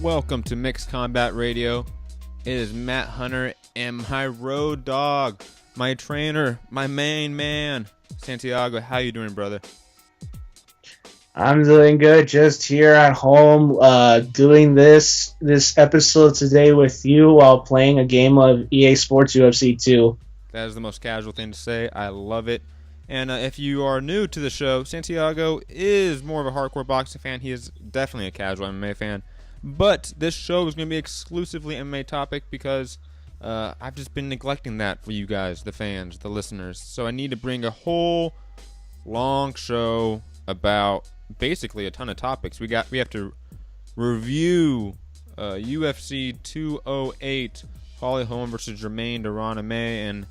Welcome to Mixed Combat Radio. It is Matt Hunter and my road dog, my trainer, my main man, Santiago. How you doing, brother? I'm doing good. Just here at home, doing this episode today with you while playing a game of EA Sports UFC 2. That is the most casual thing to say. I love it. And if you are new to the show, Santiago is more of a hardcore boxing fan. He is definitely a casual MMA fan. But this show is going to be exclusively MMA topic because I've just been neglecting that for you guys, the fans, the listeners. So I need to bring a whole long show about basically a ton of topics. We have to review UFC 208, Holm versus Germaine to Randamie, and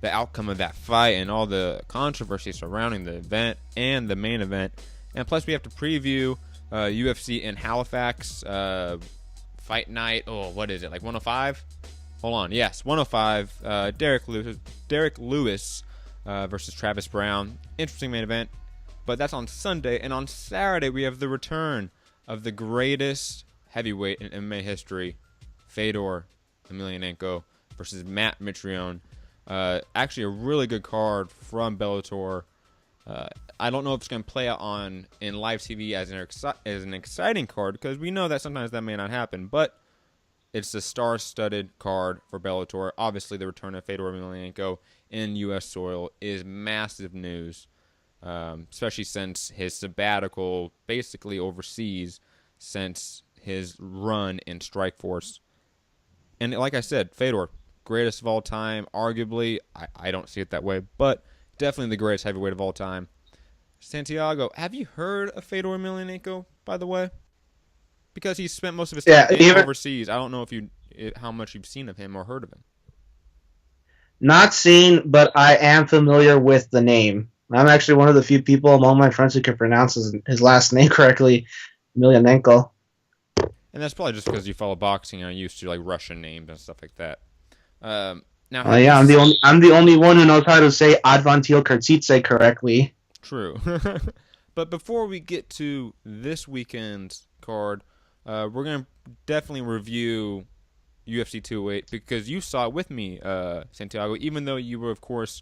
the outcome of that fight and all the controversy surrounding the event and the main event. And plus we have to preview UFC in Halifax, fight night. Oh, what is it? Like 105? Hold on. Yes, 105. Derek Lewis versus Travis Brown. Interesting main event. But that's on Sunday. And on Saturday, we have the return of the greatest heavyweight in MMA history, Fedor Emelianenko versus Matt Mitrione. Actually, a really good card from Bellator. I don't know if it's going to play out in live TV as an exciting card because we know that sometimes that may not happen. But it's a star-studded card for Bellator. Obviously, the return of Fedor Emelianenko in U.S. soil is massive news, especially since his sabbatical basically overseas since his run in Strikeforce. And like I said, Fedor, greatest of all time, arguably. I don't see it that way, but definitely the greatest heavyweight of all time. Santiago, have you heard of Fedor Emelianenko, by the way? Because he's spent most of his time overseas. I don't know how much you've seen of him or heard of him. Not seen, but I am familiar with the name. I'm actually one of the few people among my friends who can pronounce his last name correctly, Emelianenko. And that's probably just because you follow boxing and are used to like Russian names and stuff like that. I'm the only one who knows how to say Advantil Kertitze correctly. True. But before we get to this weekend's card, we're going to definitely review UFC 208 because you saw it with me, Santiago, even though you were, of course,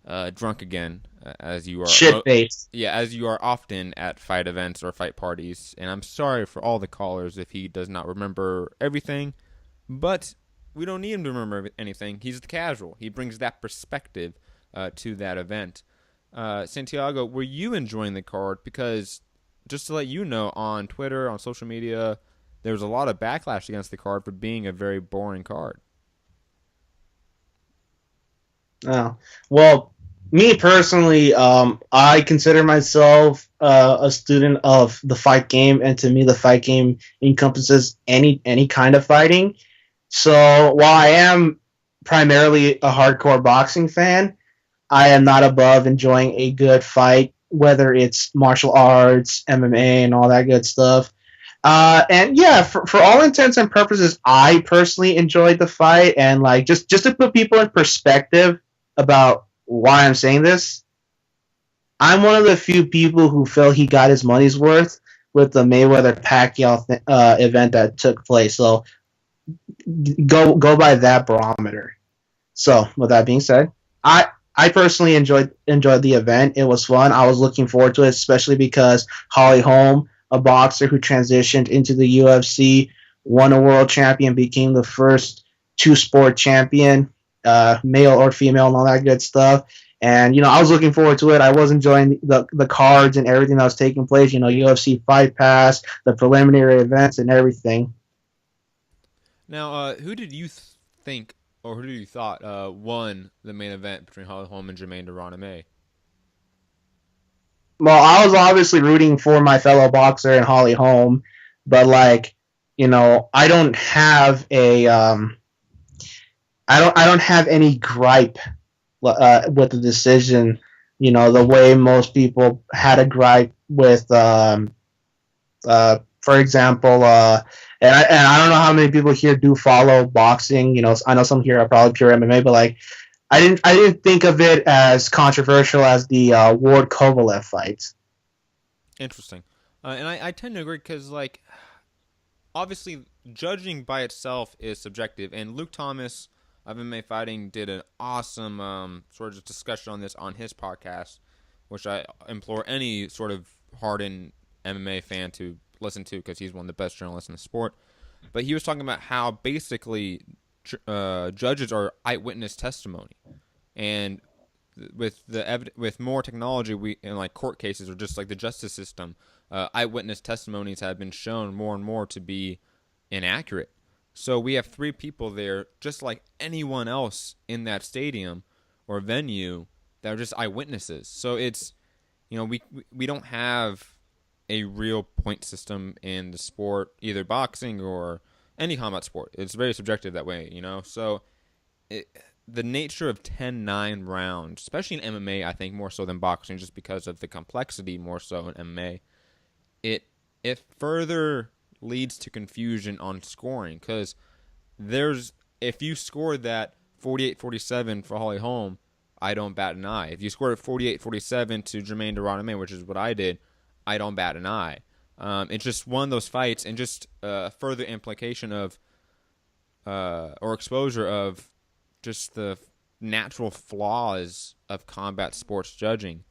drunk again, as you are. Shit-faced. Yeah, as you are often at fight events or fight parties. And I'm sorry for all the callers if he does not remember everything, but we don't need him to remember anything. He's the casual. He brings that perspective to that event. Santiago, were you enjoying the card? Because just to let you know, on Twitter, on social media, there was a lot of backlash against the card for being a very boring card. Oh. Well, me personally, I consider myself a student of the fight game, and to me the fight game encompasses any kind of fighting. So while I am primarily a hardcore boxing fan, I am not above enjoying a good fight, whether it's martial arts, MMA, and all that good stuff. And yeah, for all intents and purposes, I personally enjoyed the fight. And like just to put people in perspective about why I'm saying this, I'm one of the few people who feel he got his money's worth with the Mayweather-Pacquiao event that took place. So go by that barometer. So with that being said, I personally enjoyed the event. It was fun. I was looking forward to it, especially because Holm, a boxer who transitioned into the UFC, won a world champion, became the first two-sport champion, male or female, and all that good stuff. And, I was looking forward to it. I was enjoying the cards and everything that was taking place, UFC Fight Pass, the preliminary events, and everything. Now, who did you think, or who did you thought won the main event between Holm and Germaine de Randamie? Well, I was obviously rooting for my fellow boxer and Holm, but I don't have I don't have any gripe with the decision. The way most people had a gripe with, for example, and I don't know how many people here do follow boxing. I know some here are probably pure MMA, but I didn't think of it as controversial as the Ward Kovalev fight. Interesting, and I tend to agree because obviously judging by itself is subjective, and Luke Thomas of MMA Fighting did an awesome sort of discussion on this on his podcast, which I implore any sort of hardened MMA fan to listen to because he's one of the best journalists in the sport. But he was talking about how basically judges are eyewitness testimony, and with more technology, we in like court cases or just like the justice system, eyewitness testimonies have been shown more and more to be inaccurate. So we have 3 people there, just like anyone else in that stadium or venue, that are just eyewitnesses. So it's, we don't have a real point system in the sport, either boxing or any combat sport. It's very subjective that way, So the nature of 10-9 rounds, especially in MMA, I think more so than boxing, just because of the complexity more so in MMA, it further leads to confusion on scoring, because if you scored that 48-47 for Holly Holm, I don't bat an eye. If you scored it 48-47 to Germaine to Randamie, which is what I did, I don't bat an eye. It's just one of those fights, and just a further implication of or exposure of just the natural flaws of combat sports judging.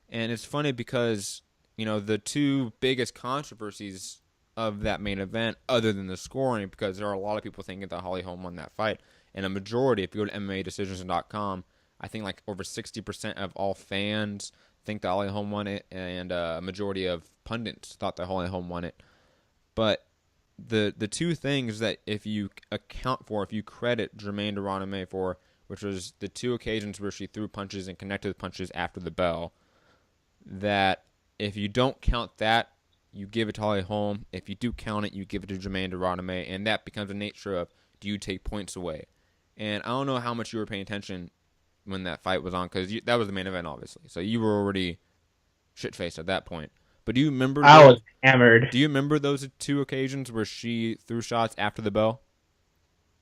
And it's funny because, the 2 biggest controversies of that main event, other than the scoring, because there are a lot of people thinking that Holly Holm won that fight, and a majority, if you go to MMADecisions.com, I think like over 60% of all fans think that Holly Holm won it, and a majority of pundits thought that Holly Holm won it. But the 2 things that if you credit Germaine de Randamie for, which was the 2 occasions where she threw punches and connected with punches after the bell, that if you don't count that, you give it to Holly Holm. If you do count it, you give it to Germaine de Randamie, and that becomes a nature of, do you take points away? And I don't know how much you were paying attention when that fight was on, because that was the main event, obviously. So you were already shit-faced at that point. But do you remember? I was hammered. Do you remember those 2 occasions where she threw shots after the bell?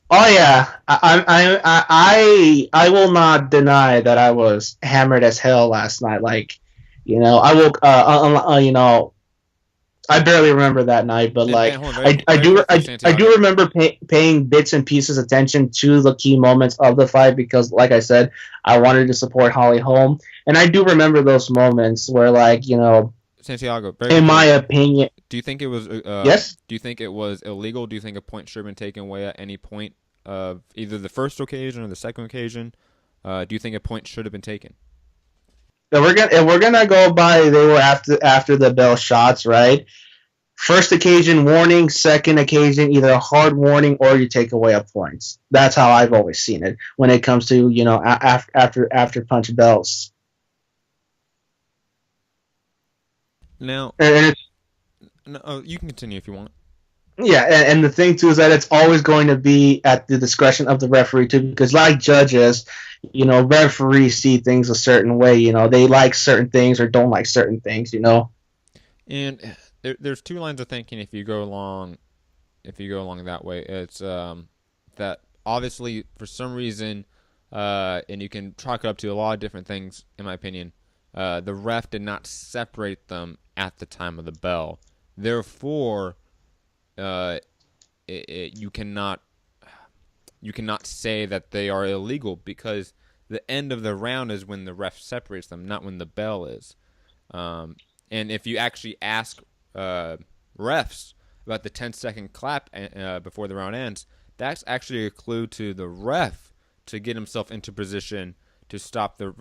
Oh yeah, I will not deny that I was hammered as hell last night. Like, I woke. I barely remember that night, but like I do remember paying bits and pieces attention to the key moments of the fight, because, like I said, I wanted to support Holly Holm, and I do remember those moments where, like, Santiago, in my opinion, do you think it was yes? Do you think it was illegal? Do you think a point should have been taken away at any point of either the first occasion or the second occasion? Do you think a point should have been taken? If we're gonna go by, they were after the bell shots, right? First occasion, warning. Second occasion, either a hard warning or you take away a points. That's how I've always seen it when it comes to after punch bells. Now, and you can continue if you want. Yeah, and the thing too is that it's always going to be at the discretion of the referee too, because like judges, referees see things a certain way. They like certain things or don't like certain things. And there's 2 lines of thinking if you go along that way. It's that obviously for some reason, and you can chalk it up to a lot of different things, in my opinion. The ref did not separate them at the time of the bell. Therefore, you cannot say that they are illegal, because the end of the round is when the ref separates them, not when the bell is. And if you actually ask refs about the 10-second clap before the round ends, that's actually a clue to the ref to get himself into position to stop the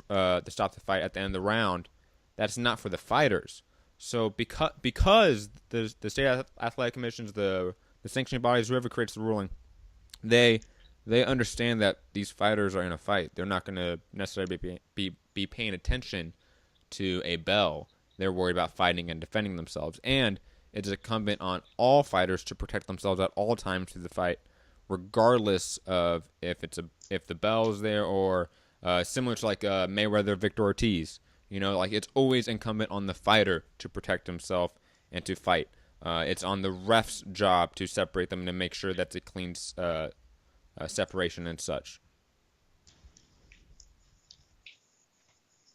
fight at the end of the round. That's not for the fighters. So because the state athletic commissions, the sanctioning bodies, whoever creates the ruling, they understand that these fighters are in a fight. They're not going to necessarily be paying attention to a bell. They're worried about fighting and defending themselves. And it's incumbent on all fighters to protect themselves at all times through the fight, regardless of if the bell's there, or similar to like Mayweather, Victor Ortiz. It's always incumbent on the fighter to protect himself and to fight. It's on the ref's job to separate them and to make sure that's a clean separation and such.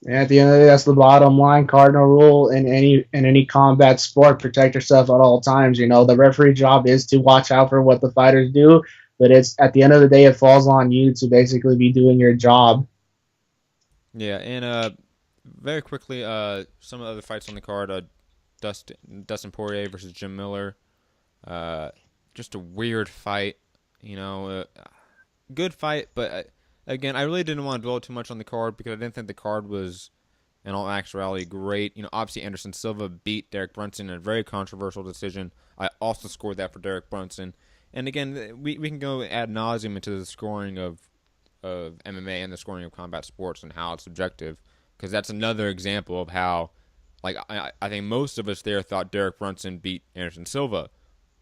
And at the end of the day, that's the bottom line, cardinal rule in any combat sport. Protect yourself at all times. You know, the referee job is to watch out for what the fighters do, but it's at the end of the day, it falls on you to basically be doing your job. Yeah, and very quickly, some of the other fights on the card: Dustin Poirier versus Jim Miller. Just a weird fight, you know. Good fight, but again, I really didn't want to dwell too much on the card because I didn't think the card was, in all actuality, great. You know, obviously Anderson Silva beat Derek Brunson in a very controversial decision. I also scored that for Derek Brunson. And again, we can go ad nauseum into the scoring of MMA and the scoring of combat sports and how it's subjective, because that's another example of how, like, I think most of us there thought Derek Brunson beat Anderson Silva,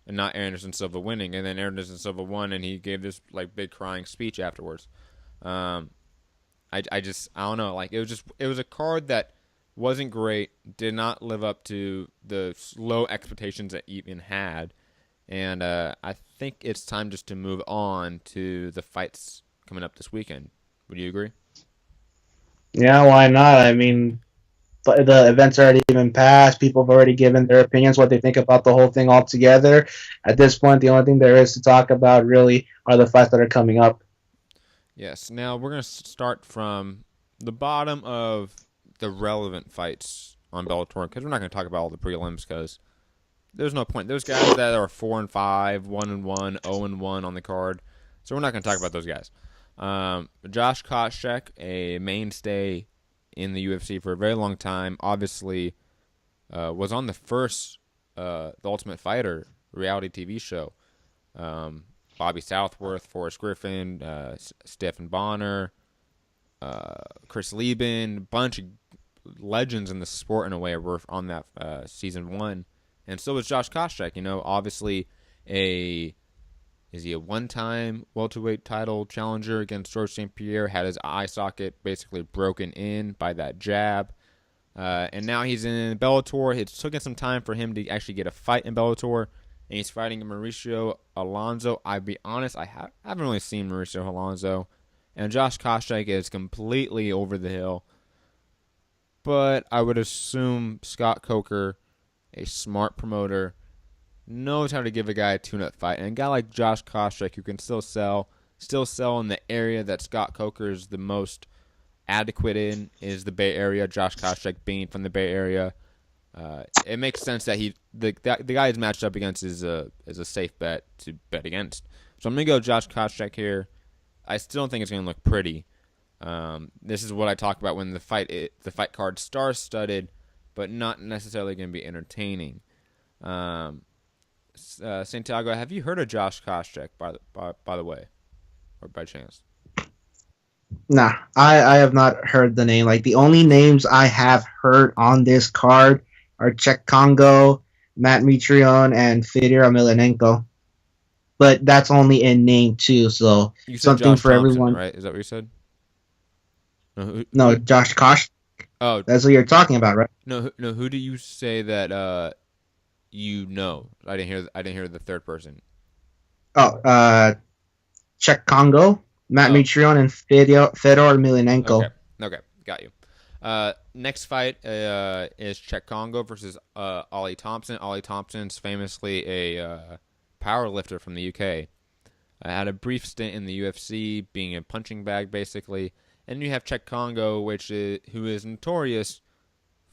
and not Anderson Silva winning, and then Anderson Silva won, and he gave this like big crying speech afterwards. I don't know, like it was a card that wasn't great, did not live up to the low expectations that even had, and I think it's time just to move on to the fights coming up this weekend. Would you agree? Yeah, why not? I mean, the event's already been passed. People have already given their opinions, what they think about the whole thing altogether. At this point, the only thing there is to talk about really are the fights that are coming up. Yes. Now we're gonna start from the bottom of the relevant fights on Bellator, because we're not gonna talk about all the prelims because there's no point. Those guys that are 4-5, 1-1, 0-1 on the card, so we're not gonna talk about those guys. Josh Koscheck, a mainstay in the UFC for a very long time, obviously was on the first The Ultimate Fighter reality TV show. Bobby Southworth, Forrest Griffin, Stephen Bonner, Chris Lieben, bunch of legends in the sport in a way were on that season one, and so was Josh Koscheck. You know, obviously is he a one-time welterweight title challenger against George St. Pierre? Had his eye socket basically broken in by that jab. And now he's in Bellator. It's taken some time for him to actually get a fight in Bellator. And he's fighting Mauricio Alonso. I'll be honest, I haven't really seen Mauricio Alonso. And Josh Koscheck is completely over the hill. But I would assume Scott Coker, a smart promoter, knows how to give a guy a tune-up fight. And a guy like Josh Koscheck, who can still sell in the area that Scott Coker is the most adequate in, is the Bay Area. Josh Koscheck being from the Bay Area, it makes sense that the guy he's matched up against is a safe bet to bet against. So I'm gonna go Josh Koscheck here. I still don't think it's gonna look pretty. This is what I talk about when the fight card star-studded, but not necessarily gonna be entertaining. Santiago, have you heard of Josh Koscheck by the way, or by chance? Nah, I have not heard the name. Like the only names I have heard on this card are Czech Congo, Matt Mitrione, and Fedor Emelianenko. But that's only in name too, so You said something Josh for Thompson, everyone. right? Is that what you said? No, Josh Kosh. Oh, That's what you're talking about, right? no. Who do you say that you know? I didn't hear the third person. Oh, Czech Congo, Matt Oh, Mitrione, and Fedor Emelianenko. okay, got you. Next fight is Czech Congo versus Ollie Thompson. Ollie Thompson's famously a power lifter from the UK. Had a brief stint in the UFC, being a punching bag basically. And you have Czech Congo, who is notorious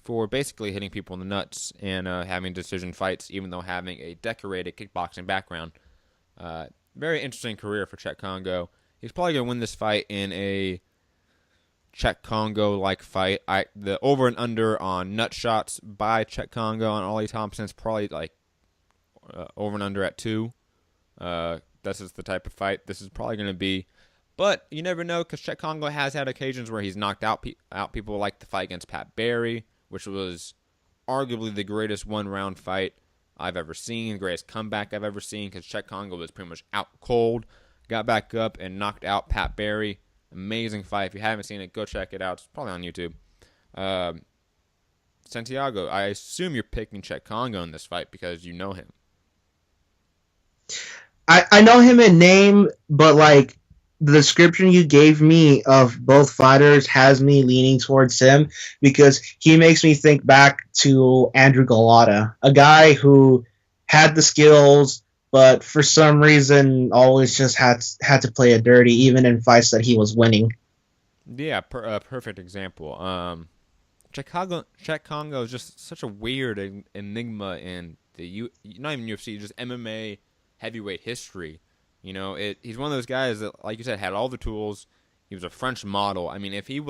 for basically hitting people in the nuts and having decision fights, even though having a decorated kickboxing background. Very interesting career for Czech Congo. He's probably going to win this fight in a Czech Congo-like fight. The over and under on nut shots by Czech Congo on Ollie Thompson is probably like over and under at 2. This is the type of fight this is probably going to be. But you never know, because Czech Congo has had occasions where he's knocked out people, like the fight against Pat Barry, which was arguably the greatest one-round fight I've ever seen, the greatest comeback I've ever seen, because Czech Congo was pretty much out cold, got back up and knocked out Pat Barry. Amazing fight. If you haven't seen it, go check it out. It's probably on YouTube. Santiago, I assume you're picking Czech Congo in this fight because you know him. I know him in name, but like the description you gave me of both fighters has me leaning towards him because he makes me think back to Andrew Galata, a guy who had the skills, but for some reason always just had to play it dirty, even in fights that he was winning. Yeah, perfect example. Czech Congo is just such a weird enigma in not even UFC, just MMA heavyweight history. He's one of those guys that, like you said, had all the tools. He was a French model. I mean, if he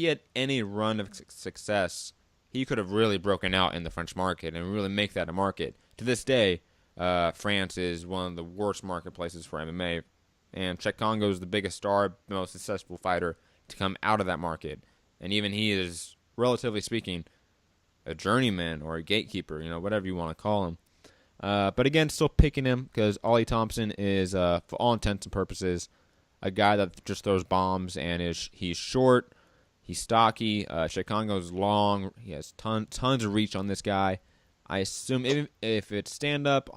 had any run of success, he could have really broken out in the French market and really make that a market. To this day, France is one of the worst marketplaces for MMA, and Czech Congo is the biggest star, most successful fighter to come out of that market. And even he is, relatively speaking, a journeyman or a gatekeeper, whatever you want to call him. But again, still picking him because Ollie Thompson is, for all intents and purposes, a guy that just throws bombs and he's short, he's stocky. Czech Congo's long. He has tons of reach on this guy. I assume if it's stand-up,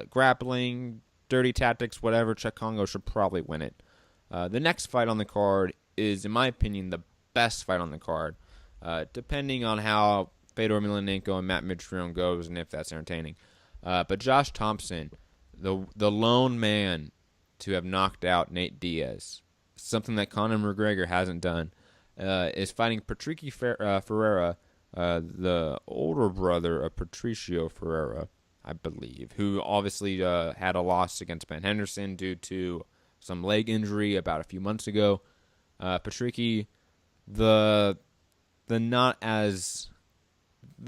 grappling, dirty tactics, whatever, Czech Congo should probably win it. The next fight on the card is, in my opinion, the best fight on the card, depending on how Fedor Emelianenko and Matt Mitrione goes and if that's entertaining. But Josh Thompson, the lone man to have knocked out Nate Diaz, something that Conor McGregor hasn't done, is fighting Patricky Ferreira, the older brother of Patricio Ferreira, I believe, who obviously had a loss against Ben Henderson due to some leg injury about a few months ago. Patricky, the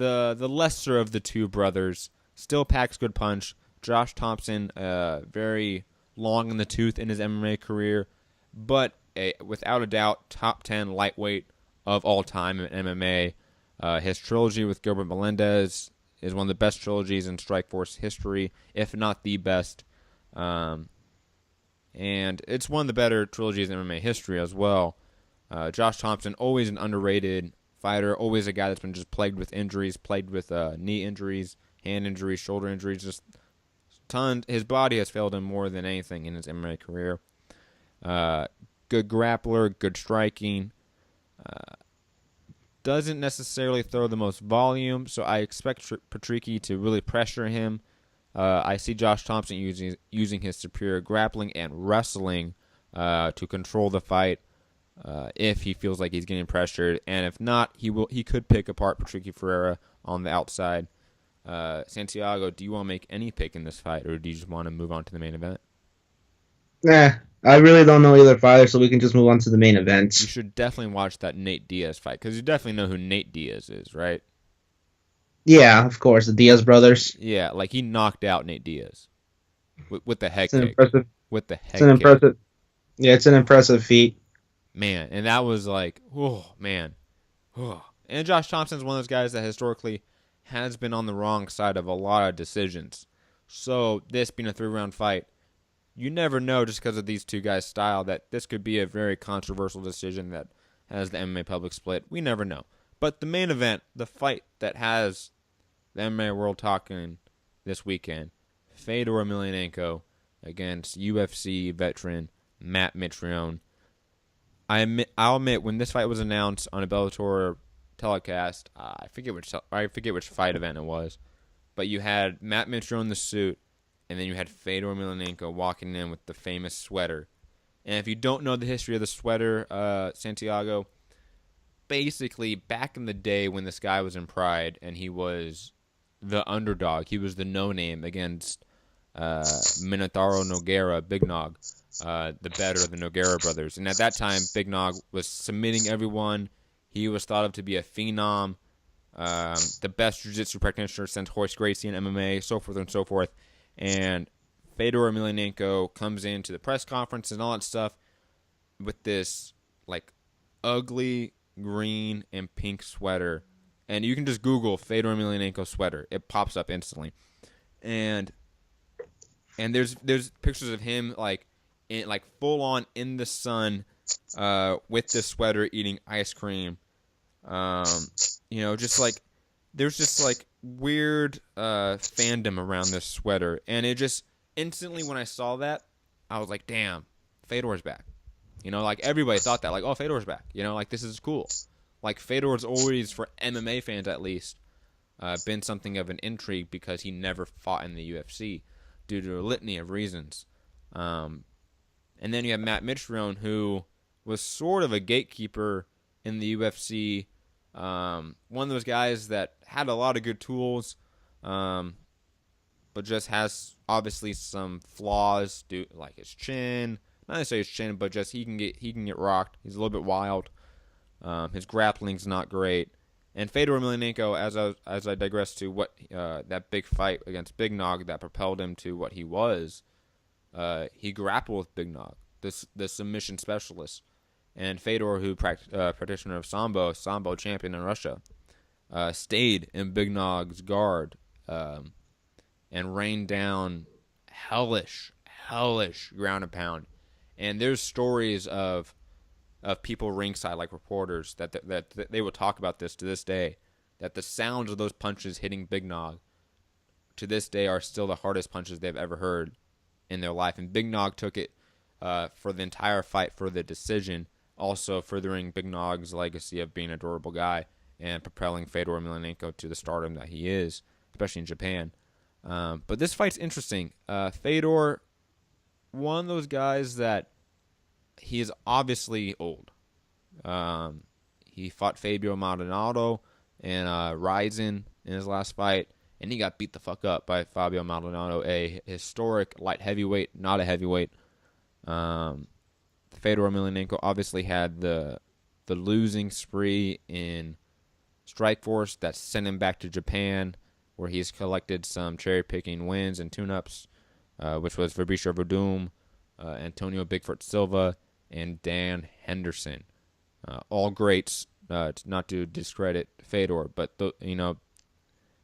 lesser of the two brothers, still packs good punch. Josh Thompson, very long in the tooth in his MMA career, but without a doubt, top 10 lightweight of all time in MMA. His trilogy with Gilbert Melendez is one of the best trilogies in Strikeforce history, if not the best. And it's one of the better trilogies in MMA history as well. Josh Thompson, always an underrated fighter, always a guy that's been just plagued with injuries, plagued with knee injuries, hand injuries, shoulder injuries, just tons. His body has failed him more than anything in his MMA career. Good grappler, good striking. Doesn't necessarily throw the most volume, so I expect Patricky to really pressure him. I see Josh Thompson using his superior grappling and wrestling to control the fight if he feels like he's getting pressured, and if not, he could pick apart Patricky Ferreira on the outside. Santiago, do you want to make any pick in this fight, or do you just want to move on to the main event? Nah, I really don't know either fighter, so we can just move on to the main event. You should definitely watch that Nate Diaz fight, because you definitely know who Nate Diaz is, right? Yeah, of course, the Diaz brothers. Yeah, like he knocked out Nate Diaz with the head kick. Impressive. With the head it's an kick. Impressive. Yeah, it's an impressive feat. Man, and that was like, oh man, oh. And Josh Thompson's one of those guys that historically has been on the wrong side of a lot of decisions. So this being a 3-round fight, you never know just because of these two guys' style that this could be a very controversial decision that has the MMA public split. We never know. But the main event, the fight that has the MMA world talking this weekend, Fedor Emelianenko against UFC veteran Matt Mitrione. I'll admit, when this fight was announced on a Bellator telecast, I forget which fight event it was, but you had Matt Mitrione in the suit, and then you had Fedor Emelianenko walking in with the famous sweater. And if you don't know the history of the sweater, Santiago, basically back in the day when this guy was in Pride and he was the underdog, he was the no-name against Minotauro Nogueira, Big Nog, the better of the Nogueira brothers. And at that time, Big Nog was submitting everyone. He was thought of to be a phenom, the best jiu-jitsu practitioner since Royce Gracie in MMA, so forth and so forth. And Fedor Emelianenko comes into the press conference and all that stuff with this like ugly green and pink sweater. And you can just Google Fedor Emelianenko sweater. It pops up instantly. And there's pictures of him like full on in the sun with this sweater eating ice cream. Just like there's just like weird fandom around this sweater, and it just instantly when I saw that, I was like, damn, Fedor's back. You know, like everybody thought that, like, oh, Fedor's back. You know, like this is cool. Like Fedor's always, for MMA fans at least, been something of an intrigue because he never fought in the UFC due to a litany of reasons. And then you have Matt Mitrione, who was sort of a gatekeeper in the UFC. One of those guys that had a lot of good tools, but just has obviously some flaws, like his chin. Not necessarily his chin, but just he can get rocked. He's a little bit wild. His grappling's not great. And Fedor Emelianenko, as I digress to what that big fight against Big Nog that propelled him to what he was, he grappled with Big Nog, the submission specialist. And Fedor, who practitioner of Sambo champion in Russia, stayed in Big Nog's guard and rained down hellish ground and pound. And there's stories of people ringside, like reporters, that they will talk about this to this day, that the sounds of those punches hitting Big Nog to this day are still the hardest punches they've ever heard in their life. And Big Nog took it for the entire fight for the decision, also furthering Big Nog's legacy of being a durable guy and propelling Fedor Emelianenko to the stardom that he is, especially in Japan. But this fight's interesting. Fedor, one of those guys that he is obviously old. He fought Fabio Maldonado and Ryzen in his last fight, and he got beat the fuck up by Fabio Maldonado, a historic light heavyweight, not a heavyweight. Fedor Emelianenko obviously had the losing spree in Strikeforce that sent him back to Japan, where he's collected some cherry-picking wins and tune-ups, which was Fabricio Verdum, Antonio Bigfoot Silva, and Dan Henderson. All greats, not to discredit Fedor, but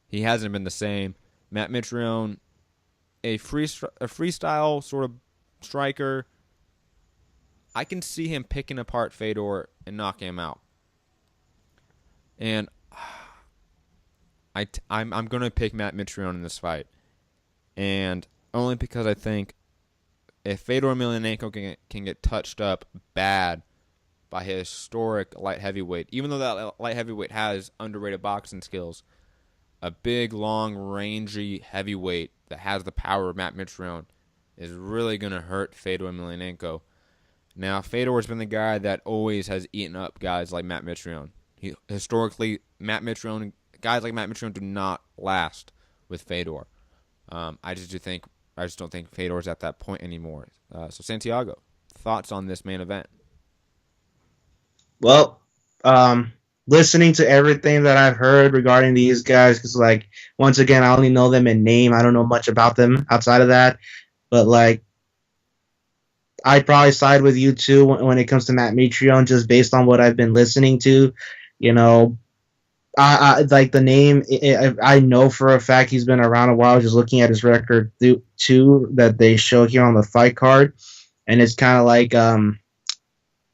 he hasn't been the same. Matt Mitrione, a freestyle sort of striker. I can see him picking apart Fedor and knocking him out. And I'm going to pick Matt Mitrione in this fight. And only because I think if Fedor Emelianenko can get touched up bad by his historic light heavyweight, even though that light heavyweight has underrated boxing skills, a big, long, rangy heavyweight that has the power of Matt Mitrione is really going to hurt Fedor Emelianenko. Now, Fedor's been the guy that always has eaten up guys like Matt Mitrione. Historically, guys like Matt Mitrione do not last with Fedor. I just don't think Fedor's at that point anymore. So, Santiago, thoughts on this main event? Well, listening to everything that I've heard regarding these guys, because, like, once again, I only know them in name. I don't know much about them outside of that. But, like, I'd probably side with you, too, when it comes to Matt Mitrione, just based on what I've been listening to. You know, I like the name. I know for a fact he's been around a while, just looking at his record, too, that they show here on the fight card. And it's kind of like,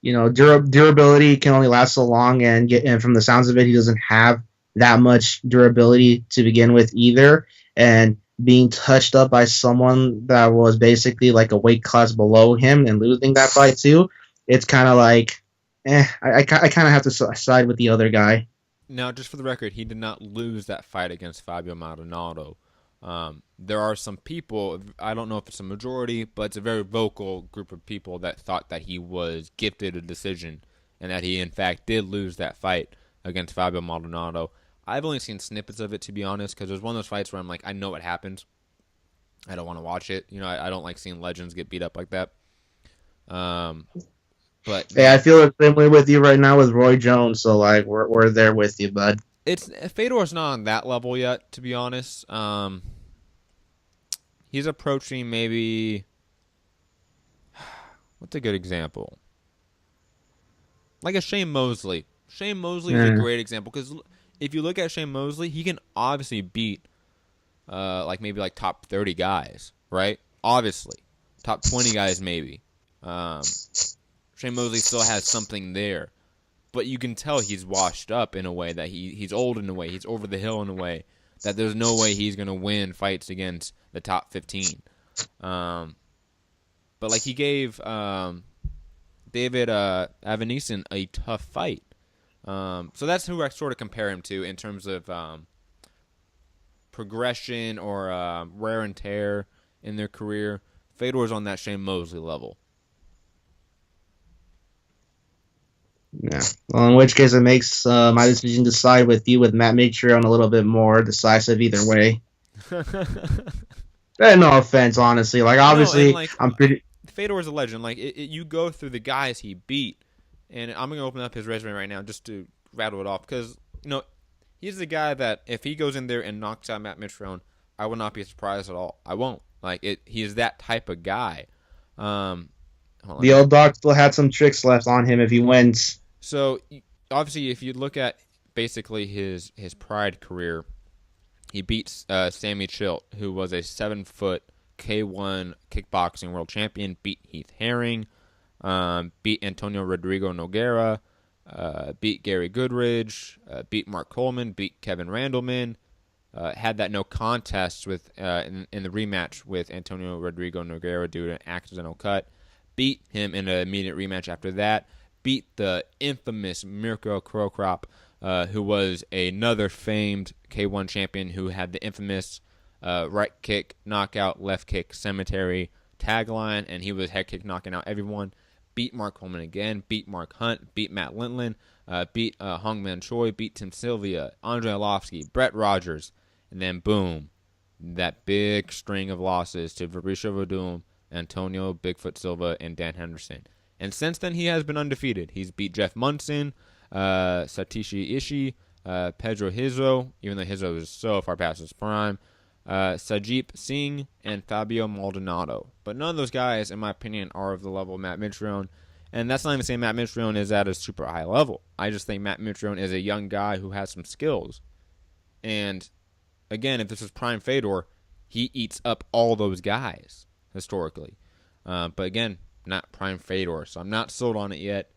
durability can only last so long, and from the sounds of it, he doesn't have that much durability to begin with either. And being touched up by someone that was basically like a weight class below him and losing that fight too, it's kind of like, I kind of have to side with the other guy. Now, just for the record, he did not lose that fight against Fabio Maldonado. There are some people, I don't know if it's a majority, but it's a very vocal group of people that thought that he was gifted a decision and that he, in fact, did lose that fight against Fabio Maldonado. I've only seen snippets of it, to be honest, because there's one of those fights where I'm like, I know what happened. I don't want to watch it. I don't like seeing legends get beat up like that. But hey, I feel the same way with you right now with Roy Jones, so like we're there with you, bud. Fedor's not on that level yet, to be honest. He's approaching maybe. What's a good example? Like a Shane Mosley. Shane Mosley is a great example because if you look at Shane Mosley, he can obviously beat maybe top 30 guys, right? Obviously, top 20 guys maybe. Shane Mosley still has something there, but you can tell he's washed up in a way that he's old in a way, he's over the hill in a way that there's no way he's gonna win fights against the top 15. But like he gave David Avanesyan a tough fight. So that's who I sort of compare him to in terms of progression or wear and tear in their career. Fedor's on that Shane Mosley level. Yeah. Well, in which case it makes my decision to side with you with Matt Mitrione a little bit more decisive either way. No offense, honestly. Like, obviously, no, like, I'm pretty. Fedor's a legend. Like, you go through the guys he beat, and I'm gonna open up his resume right now just to rattle it off because he's the guy that if he goes in there and knocks out Matt Mitrione, I will not be surprised at all. I won't. Like, he is that type of guy. The old dog still had some tricks left on him if he wins. So, obviously, if you look at basically his Pride career, he beats Sammy Chilt, who was a 7-foot K1 kickboxing world champion, beat Heath Herring, beat Antonio Rodrigo Nogueira, beat Gary Goodridge, beat Mark Coleman, beat Kevin Randleman, had that no contest with in the rematch with Antonio Rodrigo Nogueira due to an accidental cut, beat him in an immediate rematch after that, beat the infamous Mirko Krokrap, who was another famed K1 champion who had the infamous right kick, knockout, left kick, cemetery tagline, and he was head kick knocking out everyone. Beat Mark Coleman again, beat Mark Hunt, beat Matt Lindland, beat Hong Man Choi, beat Tim Sylvia, Andre Arlovsky, Brett Rogers, and then boom, that big string of losses to Fabricio Verdum, Antonio Bigfoot Silva, and Dan Henderson. And since then, he has been undefeated. He's beat Jeff Munson, Satoshi Ishii, Pedro Hizo, even though Hizo is so far past his prime, Sajip Singh, and Fabio Maldonado. But none of those guys, in my opinion, are of the level of Matt Mitrione. And that's not even saying Matt Mitrione is at a super high level. I just think Matt Mitrione is a young guy who has some skills. And again, if this is prime Fedor, he eats up all those guys, historically. But again, not prime Fedor, so I'm not sold on it yet.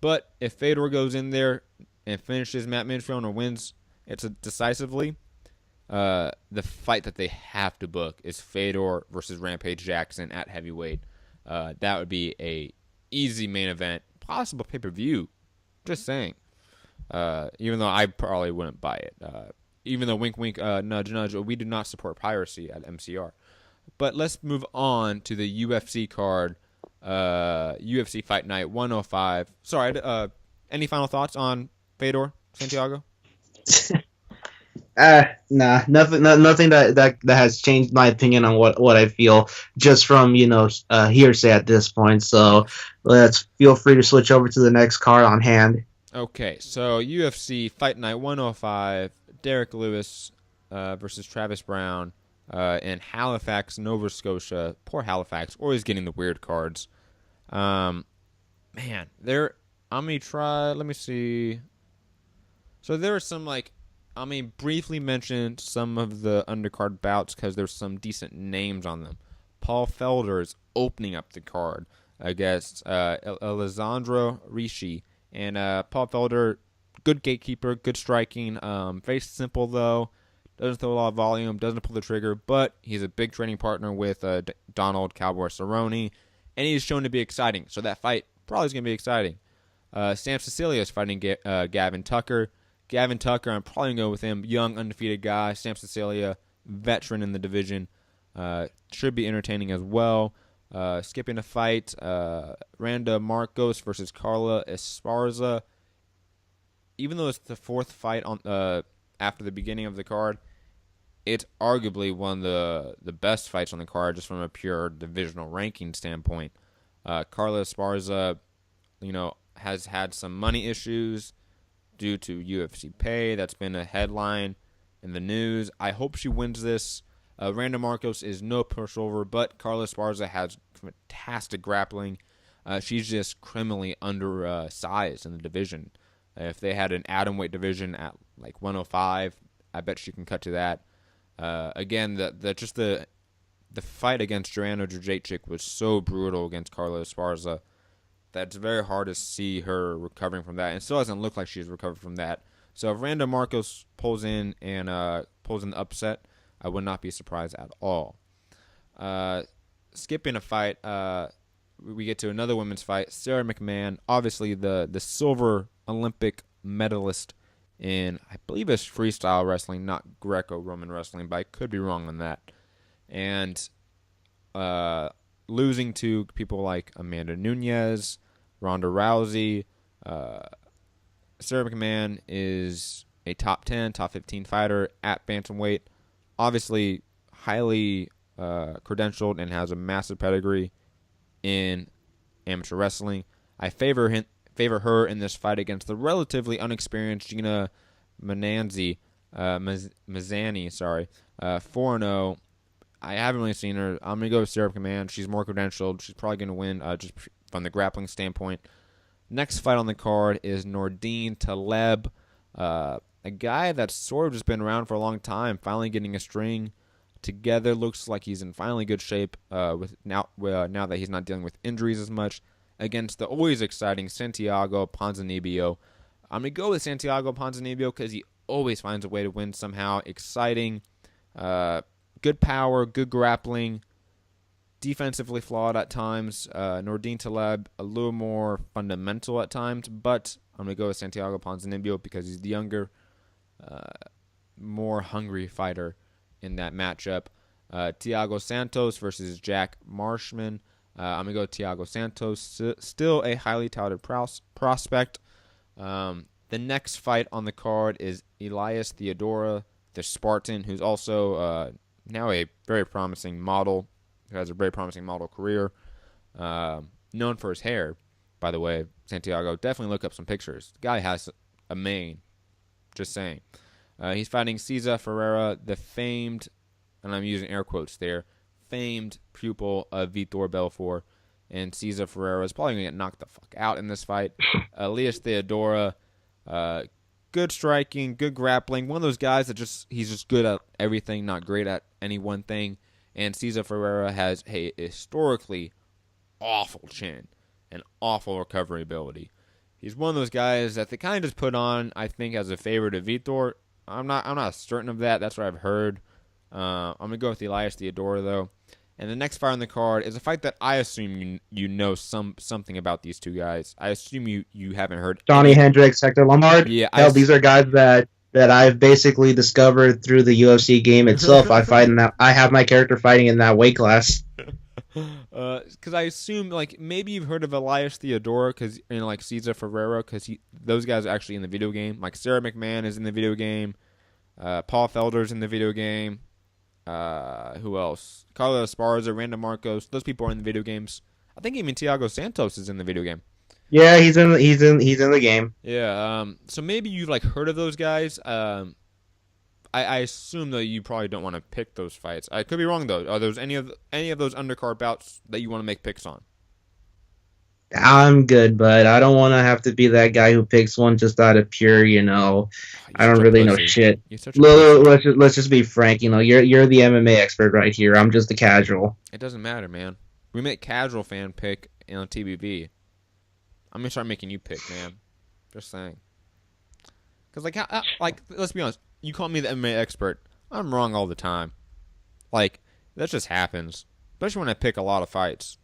But if Fedor goes in there and finishes Matt Mitrione or wins it decisively, the fight that they have to book is Fedor versus Rampage Jackson at heavyweight. That would be a easy main event, possible pay-per-view. Just saying. Even though I probably wouldn't buy it. Even though wink, wink, nudge, nudge, we do not support piracy at MCR. But let's move on to the UFC card. UFC Fight Night 105. Sorry, any final thoughts on Fedor, Santiago? Nah, nothing that has changed my opinion on what I feel just from hearsay at this point. So let's feel free to switch over to the next card on hand. Okay, so UFC Fight Night 105, Derek Lewis versus Travis Brown in Halifax, Nova Scotia. Poor Halifax, always getting the weird cards. Man, let me see. So there are some briefly mention some of the undercard bouts because there's some decent names on them. Paul Felder is opening up the card against Alessandro Ricci. And Paul Felder, good gatekeeper, good striking. Very simple, though. Doesn't throw a lot of volume, doesn't pull the trigger, but he's a big training partner with Donald Cowboy Cerrone. And he's shown to be exciting. So that fight probably is going to be exciting. Sam Cecilia is fighting Gavin Tucker. Gavin Tucker, I'm probably going to go with him. Young, undefeated guy. Sam Cecilia, veteran in the division. Should be entertaining as well. Skipping a fight, Randa Marcos versus Carla Esparza. Even though it's the fourth fight on after the beginning of the card, it's arguably one of the best fights on the card just from a pure divisional ranking standpoint. Carla Esparza, has had some money issues due to UFC pay. That's been a headline in the news. I hope she wins this. Randa Marcos is no pushover, but Carla Esparza has fantastic grappling. She's just criminally undersized in the division. If they had an atomweight division at 105, I bet she can cut to that. Again, the fight against Joanna Jędrzejczyk was so brutal against Carla Esparza that it's very hard to see her recovering from that. And it still doesn't look like she's recovered from that. So if Randa Marcos pulls in and pulls in the upset, I would not be surprised at all. Skipping a fight, we get to another women's fight. Sarah McMahon, obviously the silver Olympic medalist in, I believe it's freestyle wrestling, not Greco-Roman wrestling, but I could be wrong on that. And losing to people like Amanda Nunes, Ronda Rousey. Sarah McMahon is a top 10, top 15 fighter at bantamweight. Obviously, highly credentialed and has a massive pedigree in amateur wrestling. I favor her in this fight against the relatively unexperienced Gina Mazzani, 4-0. I haven't really seen her. I'm going to go with Sarah McMahon. She's more credentialed. She's probably going to win just from the grappling standpoint. Next fight on the card is Nordine Taleb, a guy that's sort of just been around for a long time, finally getting a string together. Looks like he's in finally good shape with now that he's not dealing with injuries as much, against the always exciting Santiago Ponzinibbio. I'm going to go with Santiago Ponzinibbio because he always finds a way to win somehow. Exciting, good power, good grappling, defensively flawed at times. Nordine Taleb, a little more fundamental at times, but I'm going to go with Santiago Ponzinibbio because he's the younger, more hungry fighter in that matchup. Thiago Santos versus Jack Marshman. I'm going to go with Thiago Santos, still a highly touted prospect. The next fight on the card is Elias Theodora, the Spartan, who's also now a very promising model, who has a very promising model career. Known for his hair, by the way, Santiago. Definitely look up some pictures. The guy has a mane. Just saying. He's fighting Cesar Ferreira, the famed, and I'm using air quotes there, famed pupil of Vitor Belfort. And Cesar Ferreira is probably going to get knocked the fuck out in this fight. Elias Theodora, good striking, good grappling. One of those guys that he's just good at everything, not great at any one thing. And Cesar Ferreira has a historically awful chin and awful recovery ability. He's one of those guys that they kind of just put on, I think, as a favor to Vitor. I'm not certain of that. That's what I've heard. I'm gonna go with Elias Theodora though. And the next fight on the card is a fight that I assume you know something about these two guys. I assume you haven't heard. Johnny Hendricks, Hector Lombard. Yeah, these are guys that I've basically discovered through the UFC game itself. I have my character fighting in that weight class. Because I assume like maybe you've heard of Elias Theodora because like Cesar Ferreira because those guys are actually in the video game. Like Sarah McMahon is in the video game. Paul Felder's in the video game. Who else? Carlos Esparza, Randall Marcos. Those people are in the video games. I think even Thiago Santos is in the video game. Yeah, he's in the game. Yeah. So maybe you've like heard of those guys. I assume though you probably don't want to pick those fights. I could be wrong though. Are there any of those undercard bouts that you want to make picks on? I'm good, but I don't want to have to be that guy who picks one just out of pure, I don't really know shit. Let's just be frank. You're the MMA expert right here. I'm just a casual. It doesn't matter, man. We make casual fan pick on TBV. I'm gonna start making you pick, man. Just saying. Because let's be honest. You call me the MMA expert. I'm wrong all the time. Like that just happens, especially when I pick a lot of fights.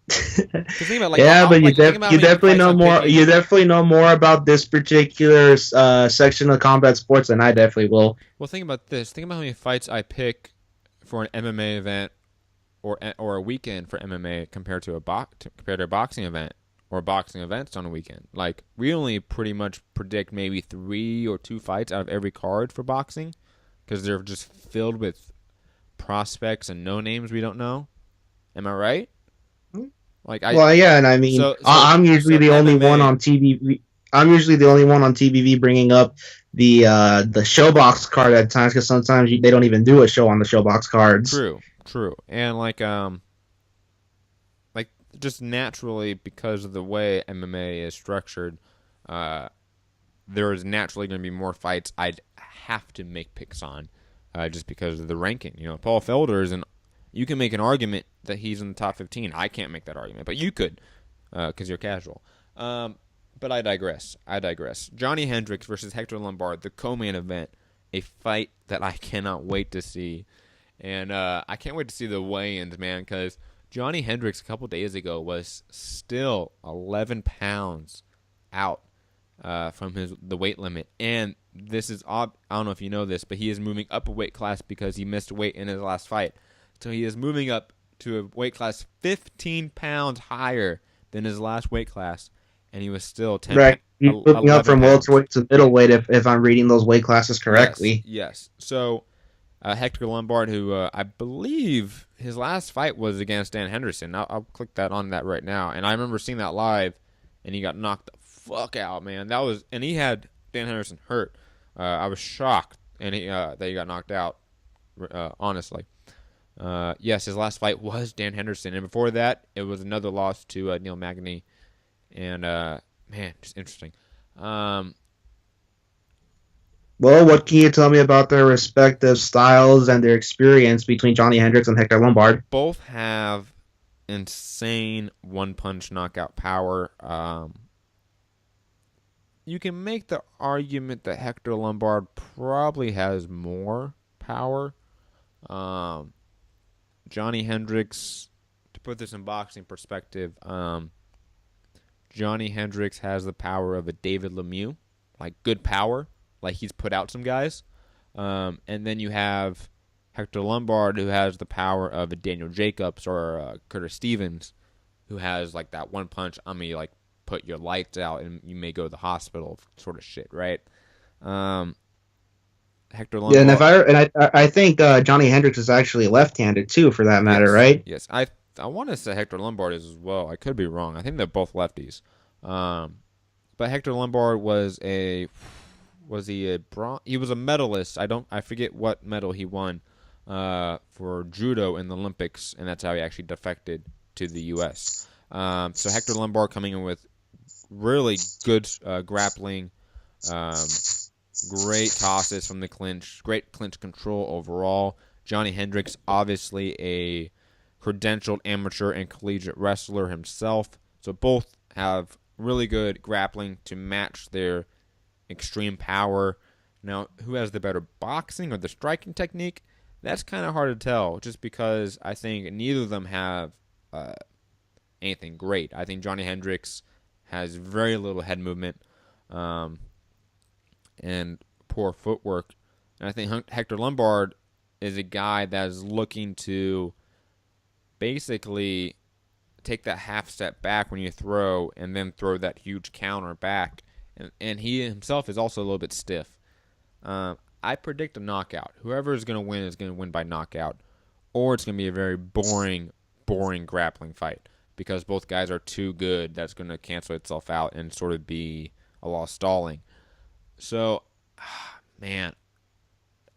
Yeah, but you definitely know more. You definitely know more about this particular section of combat sports than I definitely will. Well, think about this. Think about how many fights I pick for an MMA event or a weekend for MMA compared to a boxing event or boxing events on a weekend. Like we only pretty much predict maybe 3 or 2 fights out of every card for boxing because they're just filled with prospects and no names we don't know. Am I right? And I mean, I'm usually the only one on TV. I'm usually the only one on TBV bringing up the Showbox card at times because sometimes they don't even do a show on the Showbox cards. True, and just naturally because of the way MMA is structured, there is naturally going to be more fights I'd have to make picks on, just because of the ranking. Paul Felder is you can make an argument that he's in the top 15. I can't make that argument, but you could, because you're casual. But I digress. Johnny Hendricks versus Hector Lombard, the co-main event, a fight that I cannot wait to see. And I can't wait to see the weigh-ins, man, because Johnny Hendricks a couple days ago was still 11 pounds out from the weight limit. And this is odd. I don't know if you know this, but he is moving up a weight class because he missed weight in his last fight. So he is moving up to a weight class 15 pounds higher than his last weight class, and he was still 10. Right, he's moving up from pounds. welterweight to middleweight, if I'm reading those weight classes correctly. Yes. So Hector Lombard, who I believe his last fight was against Dan Henderson. I'll click that on that right now, and I remember seeing that live, and he got knocked the fuck out, man. And he had Dan Henderson hurt. I was shocked, and that he got knocked out. Honestly. Yes, his last fight was Dan Henderson, and before that, it was another loss to Neil Magny, and man, just interesting. Well, what can you tell me about their respective styles and their experience between Johnny Hendricks and Hector Lombard? Both have insane one-punch knockout power. You can make the argument that Hector Lombard probably has more power. Johnny Hendricks, to put this in boxing perspective, Johnny Hendricks has the power of a David Lemieux, like good power, like he's put out some guys. And then you have Hector Lombard, who has the power of a Daniel Jacobs or Curtis Stevens, who has like that one punch, like put your lights out and you may go to the hospital sort of shit, right? Hector Lombard. Yeah, and I think Johnny Hendricks is actually left-handed too, for that matter, yes, right? Yes, I want to say Hector Lombard is as well. I could be wrong. I think they're both lefties. But Hector Lombard was he was a medalist. I forget what medal he won for judo in the Olympics, and that's how he actually defected to the U.S. So Hector Lombard coming in with really good grappling. Great tosses from the clinch. Great clinch control overall. Johnny Hendricks, obviously a credentialed amateur and collegiate wrestler himself. So both have really good grappling to match their extreme power. Now, who has the better boxing or the striking technique? That's kind of hard to tell, just because I think neither of them have anything great. I think Johnny Hendricks has very little head movement. And poor footwork. And I think Hector Lombard is a guy that is looking to basically take that half step back when you throw and then throw that huge counter back. And he himself is also a little bit stiff. I predict a knockout. Whoever is going to win by knockout. Or it's going to be a very boring grappling fight. Because both guys are too good. That's going to cancel itself out and sort of be a lot of stalling. So, man,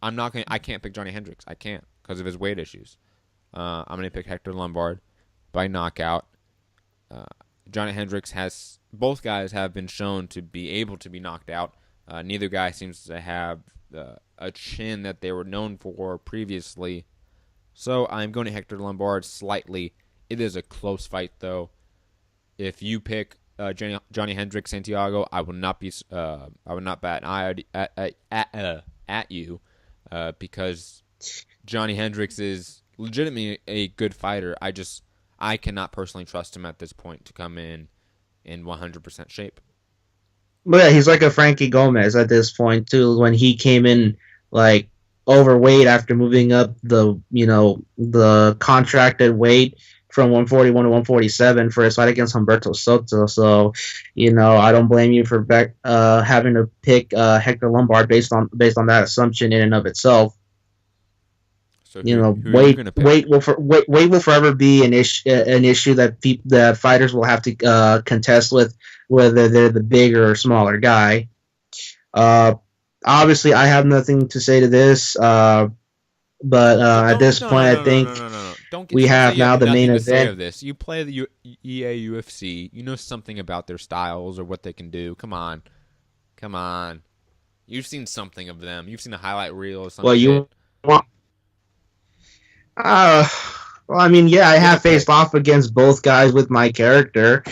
I can't pick Johnny Hendricks. I can't because of his weight issues. I'm going to pick Hector Lombard by knockout. Johnny Hendricks both guys have been shown to be able to be knocked out. Neither guy seems to have a chin that they were known for previously. So I'm going to Hector Lombard slightly. It is a close fight, though. If you pick Johnny Hendricks, Santiago, I will not bat an eye at you because Johnny Hendricks is legitimately a good fighter. I cannot personally trust him at this point to come in 100% shape. But yeah, he's like a Frankie Gomez at this point too. When he came in like overweight after moving up the contracted weight from 141 to 147 for his fight against Humberto Soto. So, I don't blame you for having to pick Hector Lombard based on that assumption in and of itself. So weight will forever be an issue that fighters will have to contest with, whether they're the bigger or smaller guy. Obviously, I have nothing to say to this, but at this point, I think we have now the main event. Of this. You play the EA UFC. You know something about their styles or what they can do. Come on. You've seen something of them. You've seen a highlight reel or something. Well, you want. I have faced off against both guys with my character.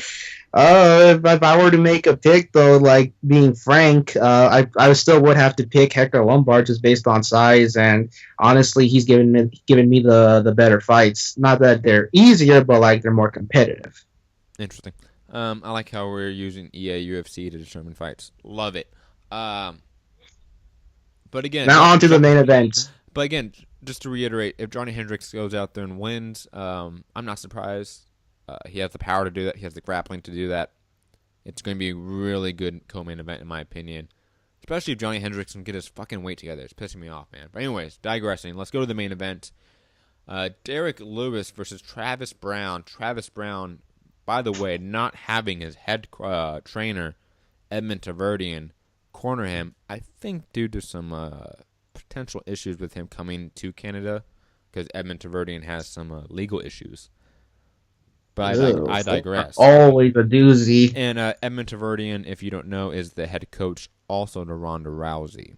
If I were to make a pick, though, like being frank, I still would have to pick Hector Lombard just based on size, and honestly, he's given me the better fights. Not that they're easier, but like they're more competitive. Interesting. I like how we're using EA UFC to determine fights. Love it. Um, but again, Now on to the main event. but again, just to reiterate, if Johnny Hendricks goes out there and wins, I'm not surprised. He has the power to do that. He has the grappling to do that. It's going to be a really good co-main event, in my opinion. Especially if Johnny Hendricks can get his fucking weight together. It's pissing me off, man. But anyways, digressing. Let's go to the main event. Derek Lewis versus Travis Brown. Travis Brown, by the way, not having his head trainer, Edmond Taverdian, corner him, I think due to some potential issues with him coming to Canada, because Edmond Taverdian has some legal issues. But I digress. Always a doozy. And Edmond Taverdian, if you don't know, is the head coach also to Ronda Rousey.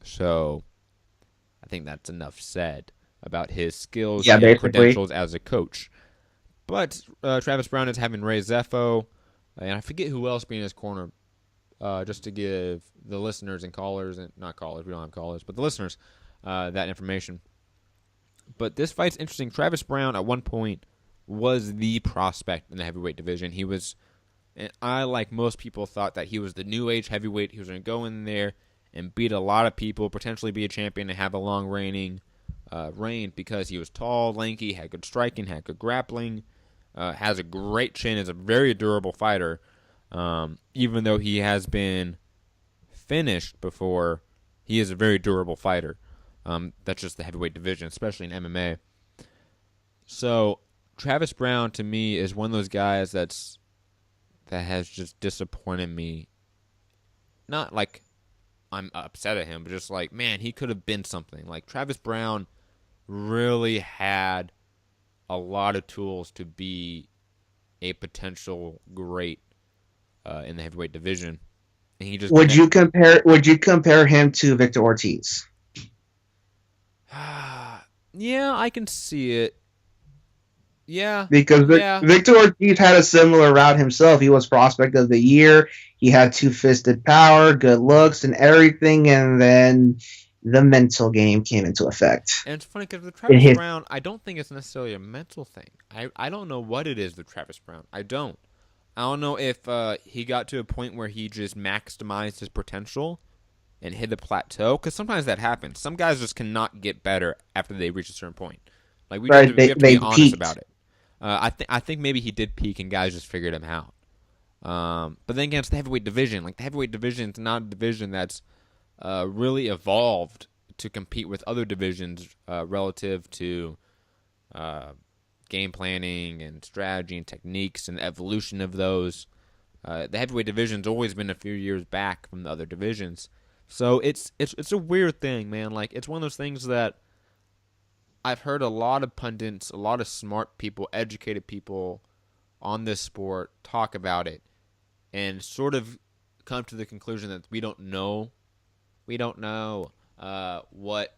So I think that's enough said about his skills and basically. credentials as a coach. But Travis Brown is having Ray Zeffo, and I forget who else being in his corner, just to give the listeners and callers, and not callers, we don't have callers, but the listeners that information. But this fight's interesting. Travis Brown, at one point, was the prospect in the heavyweight division. He was, and I, like most people, thought that he was the new age heavyweight. He was going to go in there and beat a lot of people, potentially be a champion and have a long reign because he was tall, lanky, had good striking, had good grappling, has a great chin, is a very durable fighter. Even though he has been finished before, he is a very durable fighter. That's just the heavyweight division, especially in MMA. So Travis Brown, to me, is one of those guys that has just disappointed me. Not like I'm upset at him, but just like, man, he could have been something. Like, Travis Brown really had a lot of tools to be a potential great in the heavyweight division. And he just Would you compare him to Victor Ortiz? Yeah, I can see it. Yeah. Because Victor Ortiz had a similar route himself. He was prospect of the year. He had two-fisted power, good looks, and everything, and then the mental game came into effect. And it's funny because with Travis Brown, I don't think it's necessarily a mental thing. I don't know what it is with Travis Brown. I don't know if he got to a point where he just maximized his potential and hit a plateau, because sometimes that happens. Some guys just cannot get better after they reach a certain point. Like, we have to be honest about it. I think maybe he did peak and guys just figured him out. But then again, it's the heavyweight division. Like, the heavyweight division is not a division that's really evolved to compete with other divisions relative to game planning and strategy and techniques and evolution of those. The heavyweight division's always been a few years back from the other divisions. So it's a weird thing, man. Like, it's one of those things that I've heard a lot of pundits, a lot of smart people, educated people on this sport talk about it and sort of come to the conclusion that we don't know what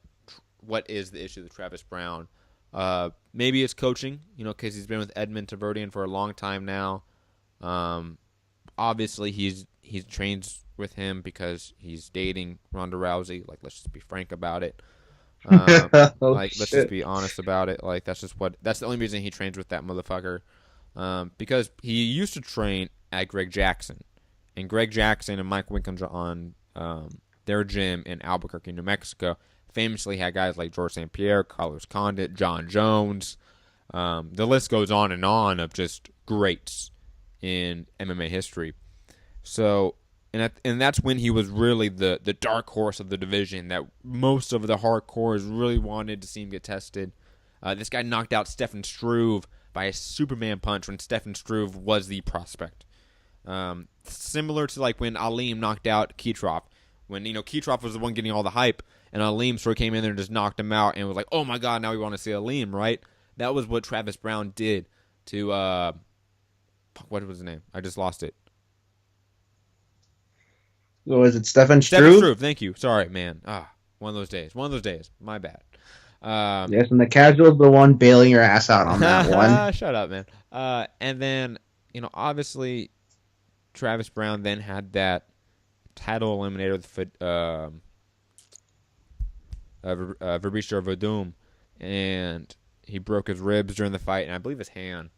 is the issue with Travis Brown. Maybe it's coaching, because he's been with Edmond Taverdian for a long time now. Obviously, he trains with him because he's dating Ronda Rousey. Like, let's just be frank about it. Let's just be honest about it. Like, that's the only reason he trains with that motherfucker. Because he used to train at Greg Jackson, and Greg Jackson and Mike Winkleman on their gym in Albuquerque, New Mexico, famously had guys like George St. Pierre, Carlos Condit, John Jones. The list goes on of just greats in MMA history. So, and that's when he was really the dark horse of the division that most of the hardcores really wanted to see him get tested. This guy knocked out Stefan Struve by a Superman punch when Stefan Struve was the prospect. Similar to like when Aleem knocked out Kitrov. When, Kitrov was the one getting all the hype, and Aleem sort of came in there and just knocked him out and was like, oh my god, now we want to see Aleem, right? That was what Travis Brown did to, what was his name? I just lost it. Was it Stefan Struve? Stefan Struve, thank you. Sorry, man. One of those days. My bad. Yes, and the casual is the one bailing your ass out on that one. Shut up, man. And then obviously Travis Brown then had that title eliminator with Fabricio Verdum, and he broke his ribs during the fight, and I believe his hand.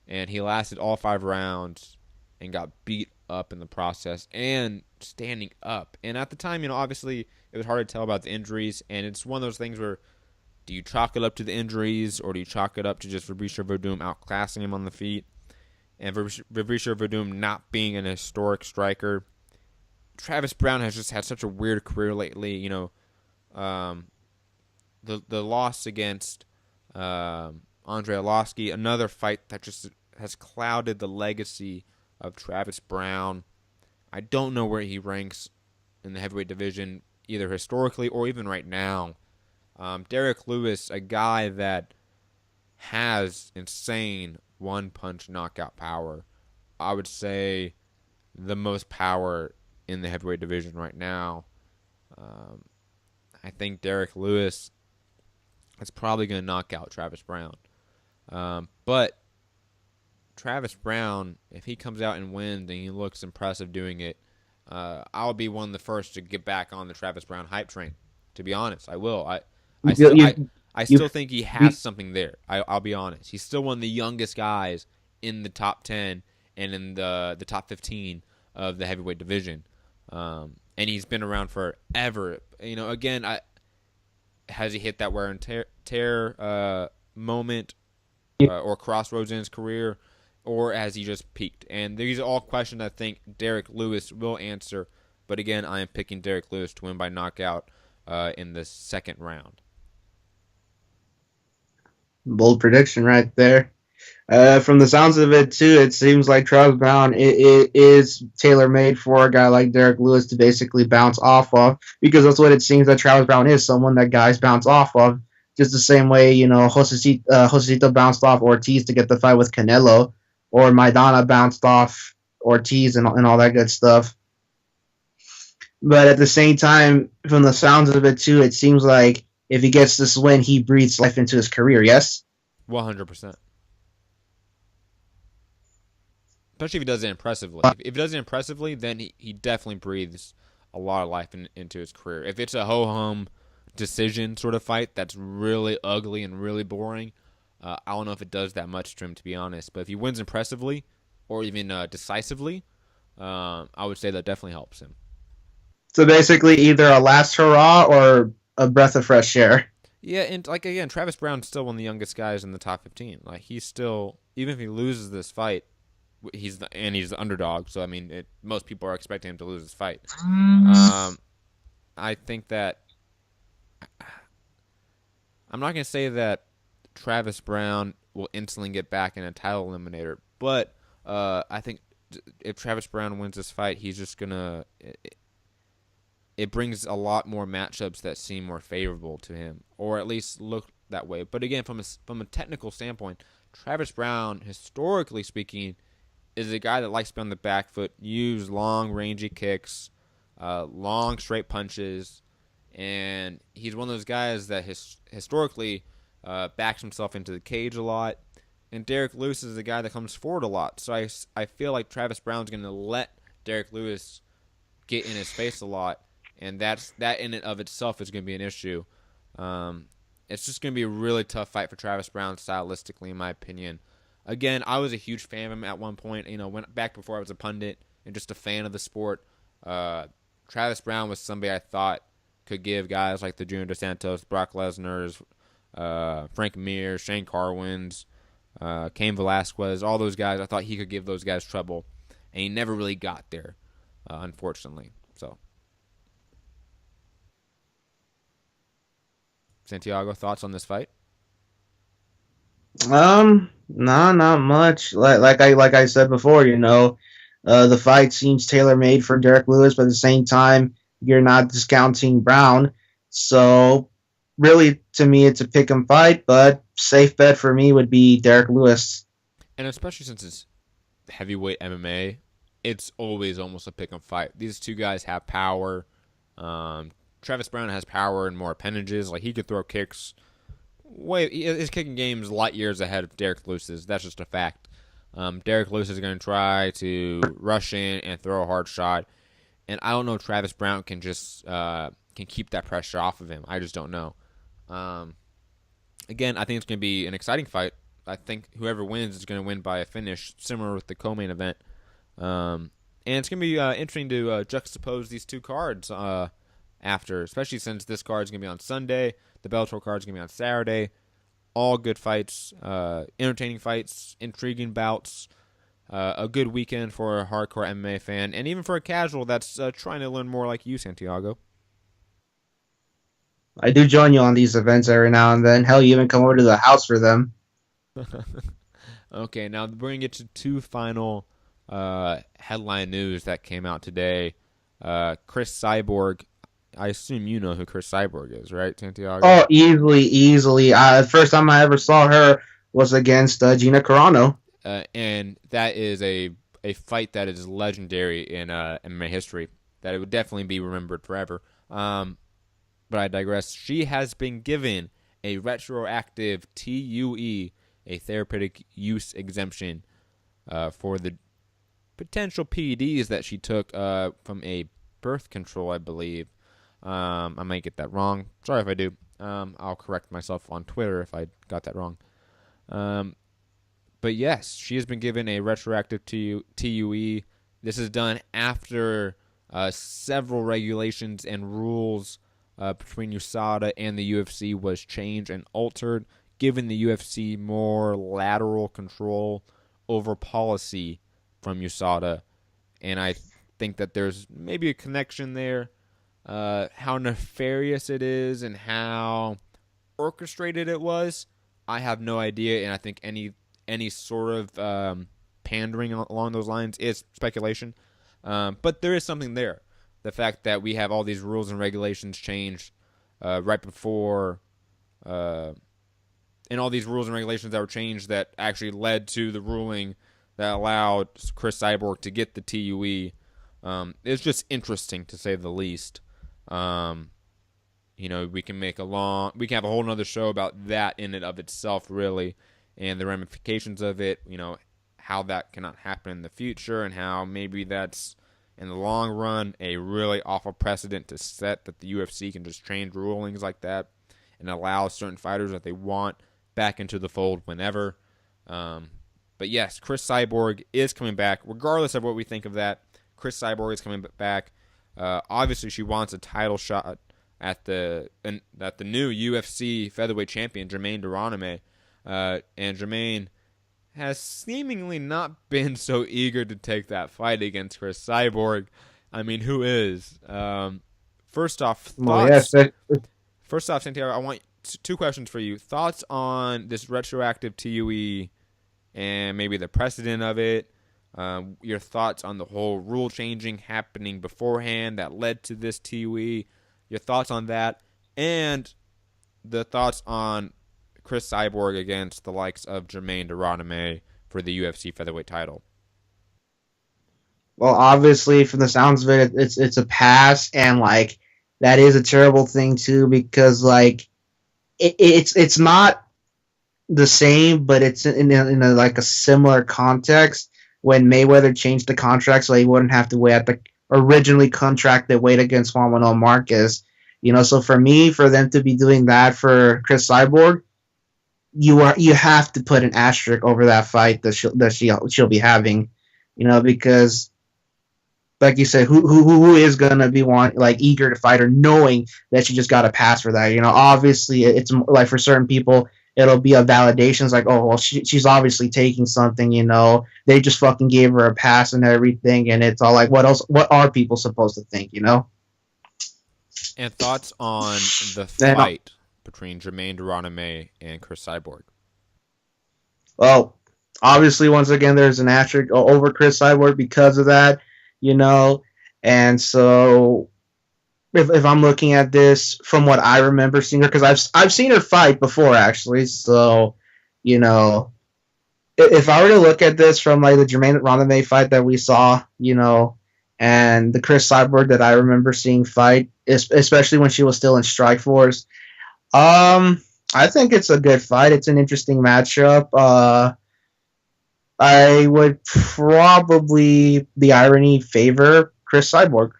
And he lasted all 5 rounds and got beat up in the process and standing up. And at the time, obviously it was hard to tell about the injuries, and it's one of those things where do you chalk it up to the injuries or do you chalk it up to just Fabricio Verdum outclassing him on the feet? And Fabricio Verdum not being an historic striker. Travis Brown has just had such a weird career lately. The loss against Andre Arlovski, another fight that just has clouded the legacy of Travis Brown. I don't know where he ranks in the heavyweight division, either historically or even right now. Derek Lewis, a guy that has insane one-punch knockout power. I would say the most power in the heavyweight division right now. I think Derek Lewis is probably going to knock out Travis Brown. But Travis Brown, if he comes out and wins and he looks impressive doing it, I'll be one of the first to get back on the Travis Brown hype train. To be honest, I will. I still think he has something there. I'll be honest. He's still one of the youngest guys in the top 10 and in the top 15 of the heavyweight division. And he's been around forever. Again, has he hit that wear and tear moment or crossroads in his career, or has he just peaked? And these are all questions I think Derek Lewis will answer. But again, I am picking Derek Lewis to win by knockout in the second round. Bold prediction right there. From the sounds of it, too, it seems like Travis Brown it is tailor-made for a guy like Derek Lewis to basically bounce off of, because that's what it seems that Travis Brown is, someone that guys bounce off of, just the same way, Josecito bounced off Ortiz to get the fight with Canelo, or Maidana bounced off Ortiz and all that good stuff. But at the same time, from the sounds of it, too, it seems like if he gets this win, he breathes life into his career, yes? 100%. Especially if he does it impressively. If he does it impressively, then he definitely breathes a lot of life into his career. If it's a ho-hum decision sort of fight that's really ugly and really boring, I don't know if it does that much to him, to be honest. But if he wins impressively or even decisively, I would say that definitely helps him. So basically either a last hurrah or a breath of fresh air. Yeah, and again, Travis Brown's still one of the youngest guys in the top 15. He's still, even if he loses this fight, he's the underdog. So most people are expecting him to lose this fight. I think that I'm not going to say that Travis Brown will instantly get back in a title eliminator, but I think if Travis Brown wins this fight, he's just gonna. It brings a lot more matchups that seem more favorable to him, or at least look that way. But again, from a technical standpoint, Travis Brown, historically speaking, is a guy that likes to be on the back foot, use long, rangy kicks, long, straight punches, and he's one of those guys that historically backs himself into the cage a lot. And Derek Lewis is the guy that comes forward a lot. So I feel like Travis Brown's going to let Derek Lewis get in his face a lot, and that in and of itself is going to be an issue. It's just going to be a really tough fight for Travis Brown stylistically, in my opinion. Again, I was a huge fan of him at one point. Went back before I was a pundit and just a fan of the sport. Travis Brown was somebody I thought could give guys like the Junior Dos Santos, Brock Lesnar's, Frank Mir, Shane Carwin's, Cain Velasquez, all those guys. I thought he could give those guys trouble, and he never really got there, unfortunately. So, Santiago, thoughts on this fight? No, not much. Like I said before, the fight seems tailor made for Derek Lewis, but at the same time, you're not discounting Brown. So, really, to me, it's a pick 'em fight. But safe bet for me would be Derek Lewis. And especially since it's heavyweight MMA, it's always almost a pick 'em fight. These two guys have power. Travis Brown has power and more appendages. He could throw kicks. His kicking game is light years ahead of Derek Lewis's. That's just a fact. Derek Lewis is going to try to rush in and throw a hard shot, and I don't know if Travis Brown can just can keep that pressure off of him. I just don't know. Again, I think it's going to be an exciting fight. I think whoever wins is going to win by a finish, similar with the co-main event. And it's going to be interesting to juxtapose these two cards after, especially since this card is going to be on Sunday. The Bellator card is going to be on Saturday. All good fights, entertaining fights, intriguing bouts, a good weekend for a hardcore MMA fan, and even for a casual that's trying to learn more like you, Santiago. I do join you on these events every now and then. Hell, you even come over to the house for them. Okay, now we're going to get to two final headline news that came out today. Cris Cyborg. I assume you know who Cris Cyborg is, right, Santiago? Oh, easily. The first time I ever saw her was against Gina Carano. And that is a fight that is legendary in MMA history. That it would definitely be remembered forever. But I digress. She has been given a retroactive TUE, a therapeutic use exemption, for the potential PEDs that she took from a birth control, I believe. I might get that wrong. Sorry if I do. I'll correct myself on Twitter if I got that wrong. But yes, she has been given a retroactive TUE. This is done after several regulations and rules between USADA and the UFC was changed and altered, giving the UFC more lateral control over policy from USADA. And I think that there's maybe a connection there. How nefarious it is and how orchestrated it was, I have no idea. And I think any sort of pandering along those lines is speculation. But there is something there. The fact that we have all these rules and regulations changed right before, and all these rules and regulations that were changed that actually led to the ruling that allowed Cris Cyborg to get the TUE. It's just interesting to say the least. We can have a whole nother show about that in and of itself, really, and the ramifications of it. How that cannot happen in the future, and how maybe that's in the long run a really awful precedent to set, that the UFC can just change rulings like that and allow certain fighters that they want back into the fold whenever. But yes, Cris Cyborg is coming back, regardless of what we think of that. Cris Cyborg is coming back. Obviously, she wants a title shot at the new UFC featherweight champion, Germaine de Randamie. And Germaine has seemingly not been so eager to take that fight against Cris Cyborg. I mean, who is? First off, thoughts. First off, Santiago, I want two questions for you. Thoughts on this retroactive TUE and maybe the precedent of it. Your thoughts on the whole rule changing happening beforehand that led to this TUE. Your thoughts on that, and the thoughts on Cris Cyborg against the likes of Germaine de Randamie for the UFC featherweight title. Well, obviously, from the sounds of it, it's a pass, and that is a terrible thing too, because it's not the same, but it's in a similar context when Mayweather changed the contract so he wouldn't have to wait at the originally contracted weight against Juan Manuel Marquez. So for them to be doing that for Cris Cyborg, you have to put an asterisk over that fight that she'll be having, because like you said, who is gonna be eager to fight her, knowing that she just got a pass for that? Obviously it's like for certain people it'll be a validation. It's like, oh well, she's obviously taking something. They just fucking gave her a pass and everything, and it's all like, what else? What are people supposed to think? And thoughts on the fight between Germaine de Randamie and Cris Cyborg? Well, obviously, once again, there's an asterisk over Cris Cyborg because of that, and so if I'm looking at this from what I remember seeing her, because I've seen her fight before actually, so if I were to look at this from the Germaine Randamie fight that we saw, and the Cris Cyborg that I remember seeing fight, especially when she was still in Strikeforce, I think it's a good fight. It's an interesting matchup. I would probably, the irony, favor Cris Cyborg.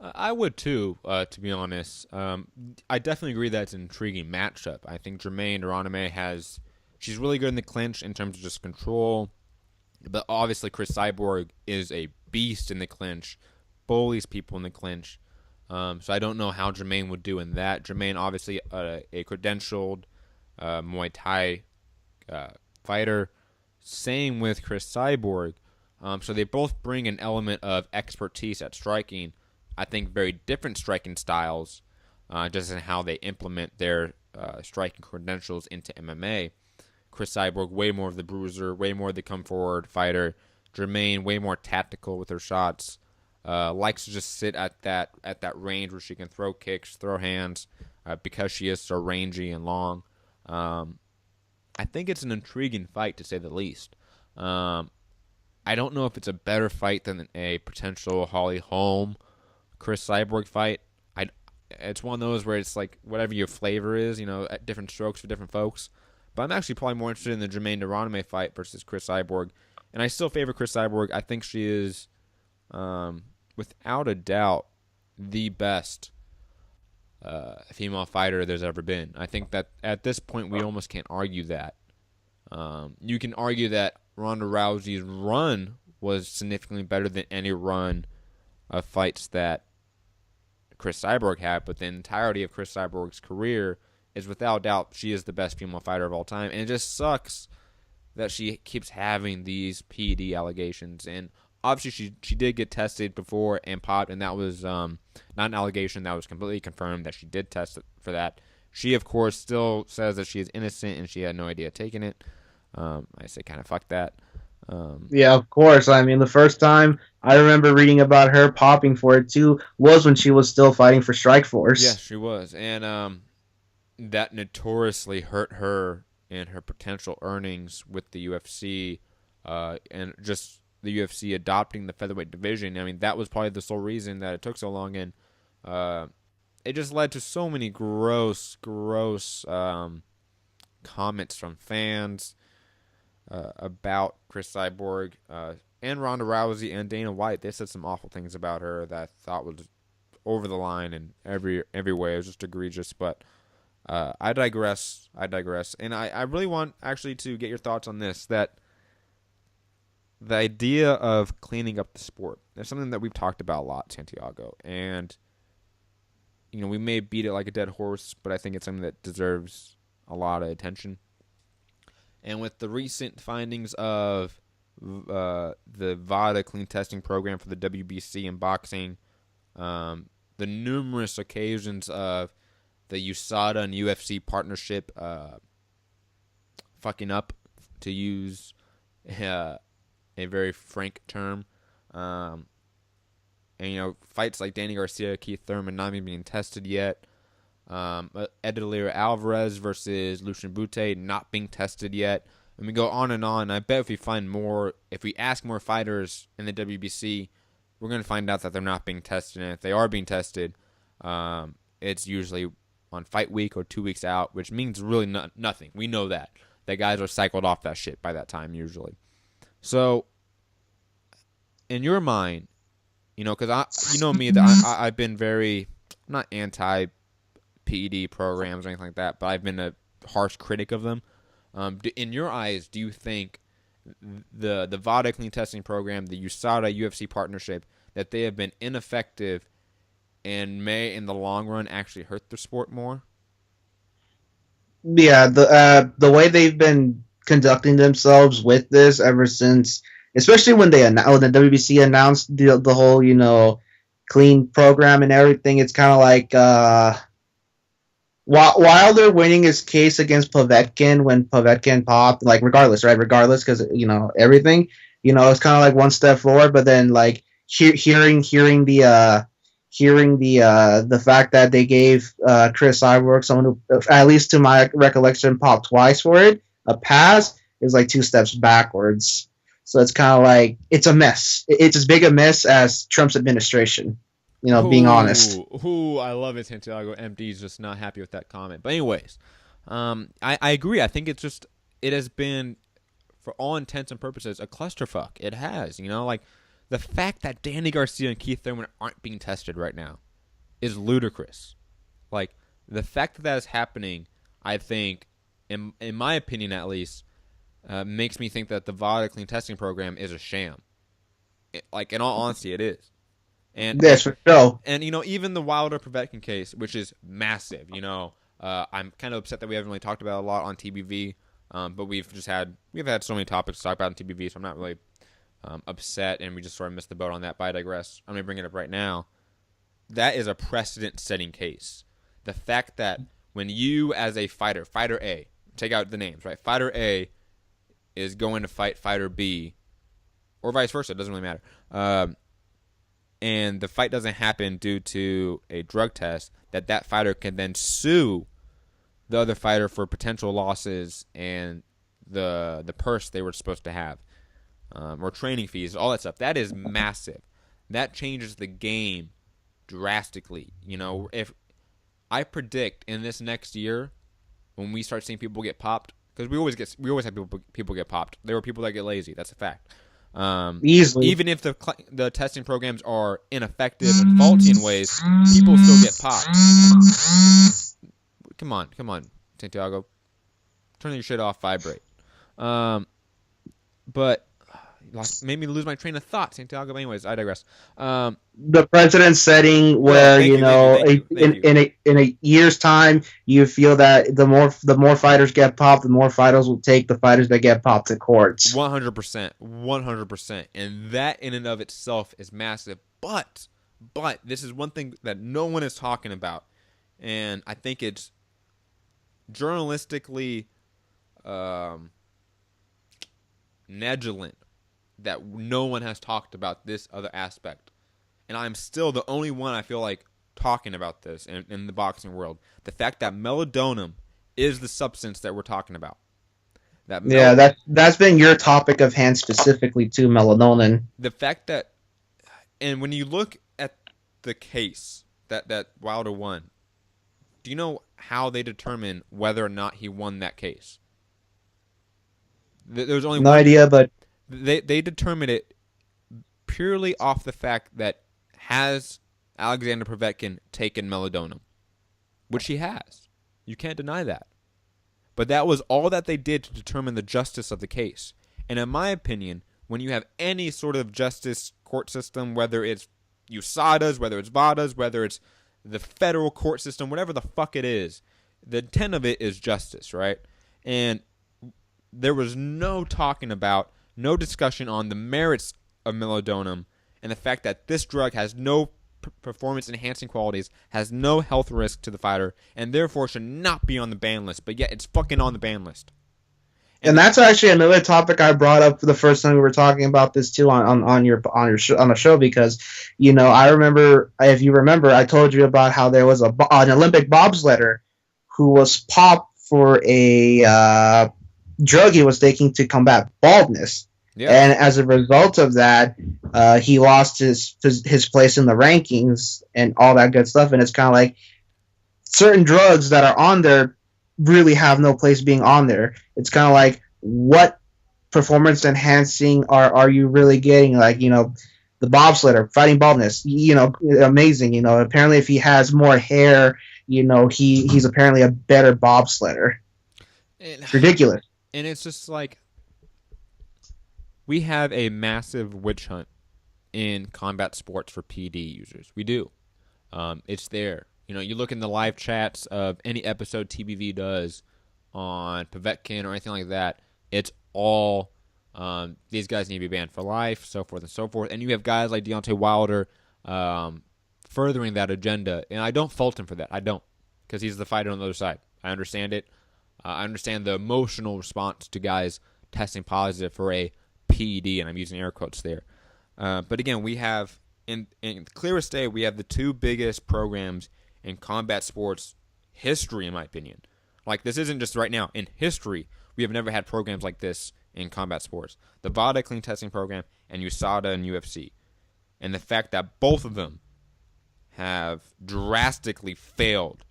I would too, to be honest. I definitely agree that it's an intriguing matchup. I think Germaine Randamie she's really good in the clinch in terms of just control, but obviously Cris Cyborg is a beast in the clinch, bullies people in the clinch. So I don't know how Germaine would do in that. Germaine, obviously a credentialed Muay Thai fighter. Same with Cris Cyborg. So they both bring an element of expertise at striking. I think very different striking styles, just in how they implement their striking credentials into MMA. Cris Cyborg, way more of the bruiser, way more of the come forward fighter. Germaine, way more tactical with her shots. Likes to just sit at that range where she can throw kicks, throw hands, because she is so rangy and long. I think it's an intriguing fight, to say the least. I don't know if it's a better fight than a potential Holly Holm Cris Cyborg fight. It's one of those where it's like whatever your flavor is, at different strokes for different folks. But I'm actually probably more interested in the Germaine Randamie fight versus Cris Cyborg. And I still favor Cris Cyborg. I think she is, without a doubt, the best female fighter there's ever been. I think that at this point we almost can't argue that. You can argue that Ronda Rousey's run was significantly better than any run of fights that Cris Cyborg had, but the entirety of Cris Cyborg's career is without doubt she is the best female fighter of all time, and it just sucks that she keeps having these PED allegations. And obviously she did get tested before and popped, and that was not an allegation, that was completely confirmed that she did test for that. She, of course, still says that she is innocent and she had no idea taking it. I say kind of fuck that. Yeah, of course. I mean, the first time I remember reading about her popping for it too was when she was still fighting for Strikeforce. Yeah, she was, and that notoriously hurt her and her potential earnings with the UFC, and just the UFC adopting the featherweight division. I mean, that was probably the sole reason that it took so long, and it just led to so many gross comments from fans about Cris Cyborg and Ronda Rousey and Dana White. They said some awful things about her that I thought was over the line in every way. It was just egregious, but I digress. And I really want actually to get your thoughts on this, that the idea of cleaning up the sport is something that we've talked about a lot, Santiago. And, we may beat it like a dead horse, but I think it's something that deserves a lot of attention. And with the recent findings of the VADA clean testing program for the WBC in boxing, the numerous occasions of the USADA and UFC partnership fucking up, to use a very frank term, and fights like Danny Garcia, Keith Thurman not even being tested yet. Edilir Alvarez versus Lucian Bute not being tested yet. And we go on and on. I bet if we ask more fighters in the WBC, we're going to find out that they're not being tested. And if they are being tested, it's usually on fight week or 2 weeks out, which means really nothing. We know that. The guys are cycled off that shit by that time usually. So, in your mind, because you know me, that I've been very, not anti PED programs or anything like that, but I've been a harsh critic of them. In your eyes, do you think the VADA clean testing program, the USADA UFC partnership, that they have been ineffective and may in the long run actually hurt the sport more? Yeah, the way they've been conducting themselves with this ever since, especially when the WBC announced the whole clean program and everything, it's kind of like while they're winning his case against Povetkin when Povetkin popped, like regardless, because everything, it's kind of like one step forward, but then like hearing the fact that they gave Cris Cyborg, someone who, at least to my recollection, popped twice for it, a pass, is like 2 steps backwards. So it's kind of like, it's a mess. It's as big a mess as Trump's administration, being honest. I love it, Santiago. MD's just not happy with that comment. But anyways, I agree. I think it has been, for all intents and purposes, a clusterfuck. It has, like the fact that Danny Garcia and Keith Thurman aren't being tested right now is ludicrous. Like, the fact that that is happening, I think, in my opinion at least, makes me think that the VADA clean testing program is a sham. In all honesty, it is. And yes, for sure. And even the Wilder Povetkin case, which is massive. I'm kind of upset that we haven't really talked about it a lot on TBV, but we've had so many topics to talk about on TBV, so I'm not really upset, and we just sort of missed the boat on that. But I digress. I'm gonna bring it up right now. That is a precedent-setting case. The fact that when you, as a fighter A, take out the names, right? Fighter A is going to fight fighter B, or vice versa. It doesn't really matter. And the fight doesn't happen due to a drug test, that fighter can then sue the other fighter for potential losses and the purse they were supposed to have, or training fees, all that stuff. That is massive. That changes the game drastically. If I predict in this next year, when we start seeing people get popped, because we always have people get popped. There are people that get lazy. That's a fact. Easily. Even if the testing programs are ineffective and faulty in ways, people still get popped. Come on, Santiago, turn your shit off. Vibrate. But made me lose my train of thought, Santiago. But anyways, I digress. The precedent setting where in a year's time you feel that the more fighters get popped, the more fighters will take the fighters that get popped to courts. 100%, and that in and of itself is massive. But this is one thing that no one is talking about, and I think it's journalistically negligent that no one has talked about this other aspect. And I'm still the only one, I feel like, talking about this in the boxing world. The fact that melatonin is the substance that we're talking about. That's been your topic of hand specifically to melatonin. The fact that, and when you look at the case that Wilder won, do you know how they determine whether or not he won that case? There's only no idea, but they determine it purely off the fact that has Alexander Povetkin taken melatonin, which he has. You can't deny that. But that was all that they did to determine the justice of the case. And in my opinion, when you have any sort of justice court system, whether it's USADA's, whether it's VADA's, whether it's the federal court system, whatever the fuck it is, the intent of it is justice, right? And there was no talking about, no discussion on the merits of melatonin and the fact that this drug has no performance-enhancing qualities, has no health risk to the fighter, and therefore should not be on the ban list. But yet it's fucking on the ban list. And that's actually another topic I brought up for the first time we were talking about this too on the show, because I remember, if you remember, I told you about how there was an Olympic bobsledder who was popped for a drug he was taking to combat baldness. Yeah. And as a result of that, he lost his place in the rankings and all that good stuff. And it's kind of like certain drugs that are on there really have no place being on there. It's kind of like, what performance enhancing are you really getting? Like, the bobsledder fighting baldness, amazing. Apparently if he has more hair, he's apparently a better bobsledder. It's ridiculous. And it's just like, we have a massive witch hunt in combat sports for PD users. We do. It's there. You look in the live chats of any episode TBV does on Povetkin or anything like that, it's all these guys need to be banned for life, so forth and so forth. And you have guys like Deontay Wilder furthering that agenda. And I don't fault him for that. I don't. Because he's the fighter on the other side. I understand it. I understand the emotional response to guys testing positive for a PED, and I'm using air quotes there. But again, we have, in clearest day, we have the two biggest programs in combat sports history, in my opinion. Like, this isn't just right now. In history, we have never had programs like this in combat sports. The VADA clean testing program and USADA and UFC. And the fact that both of them have drastically failed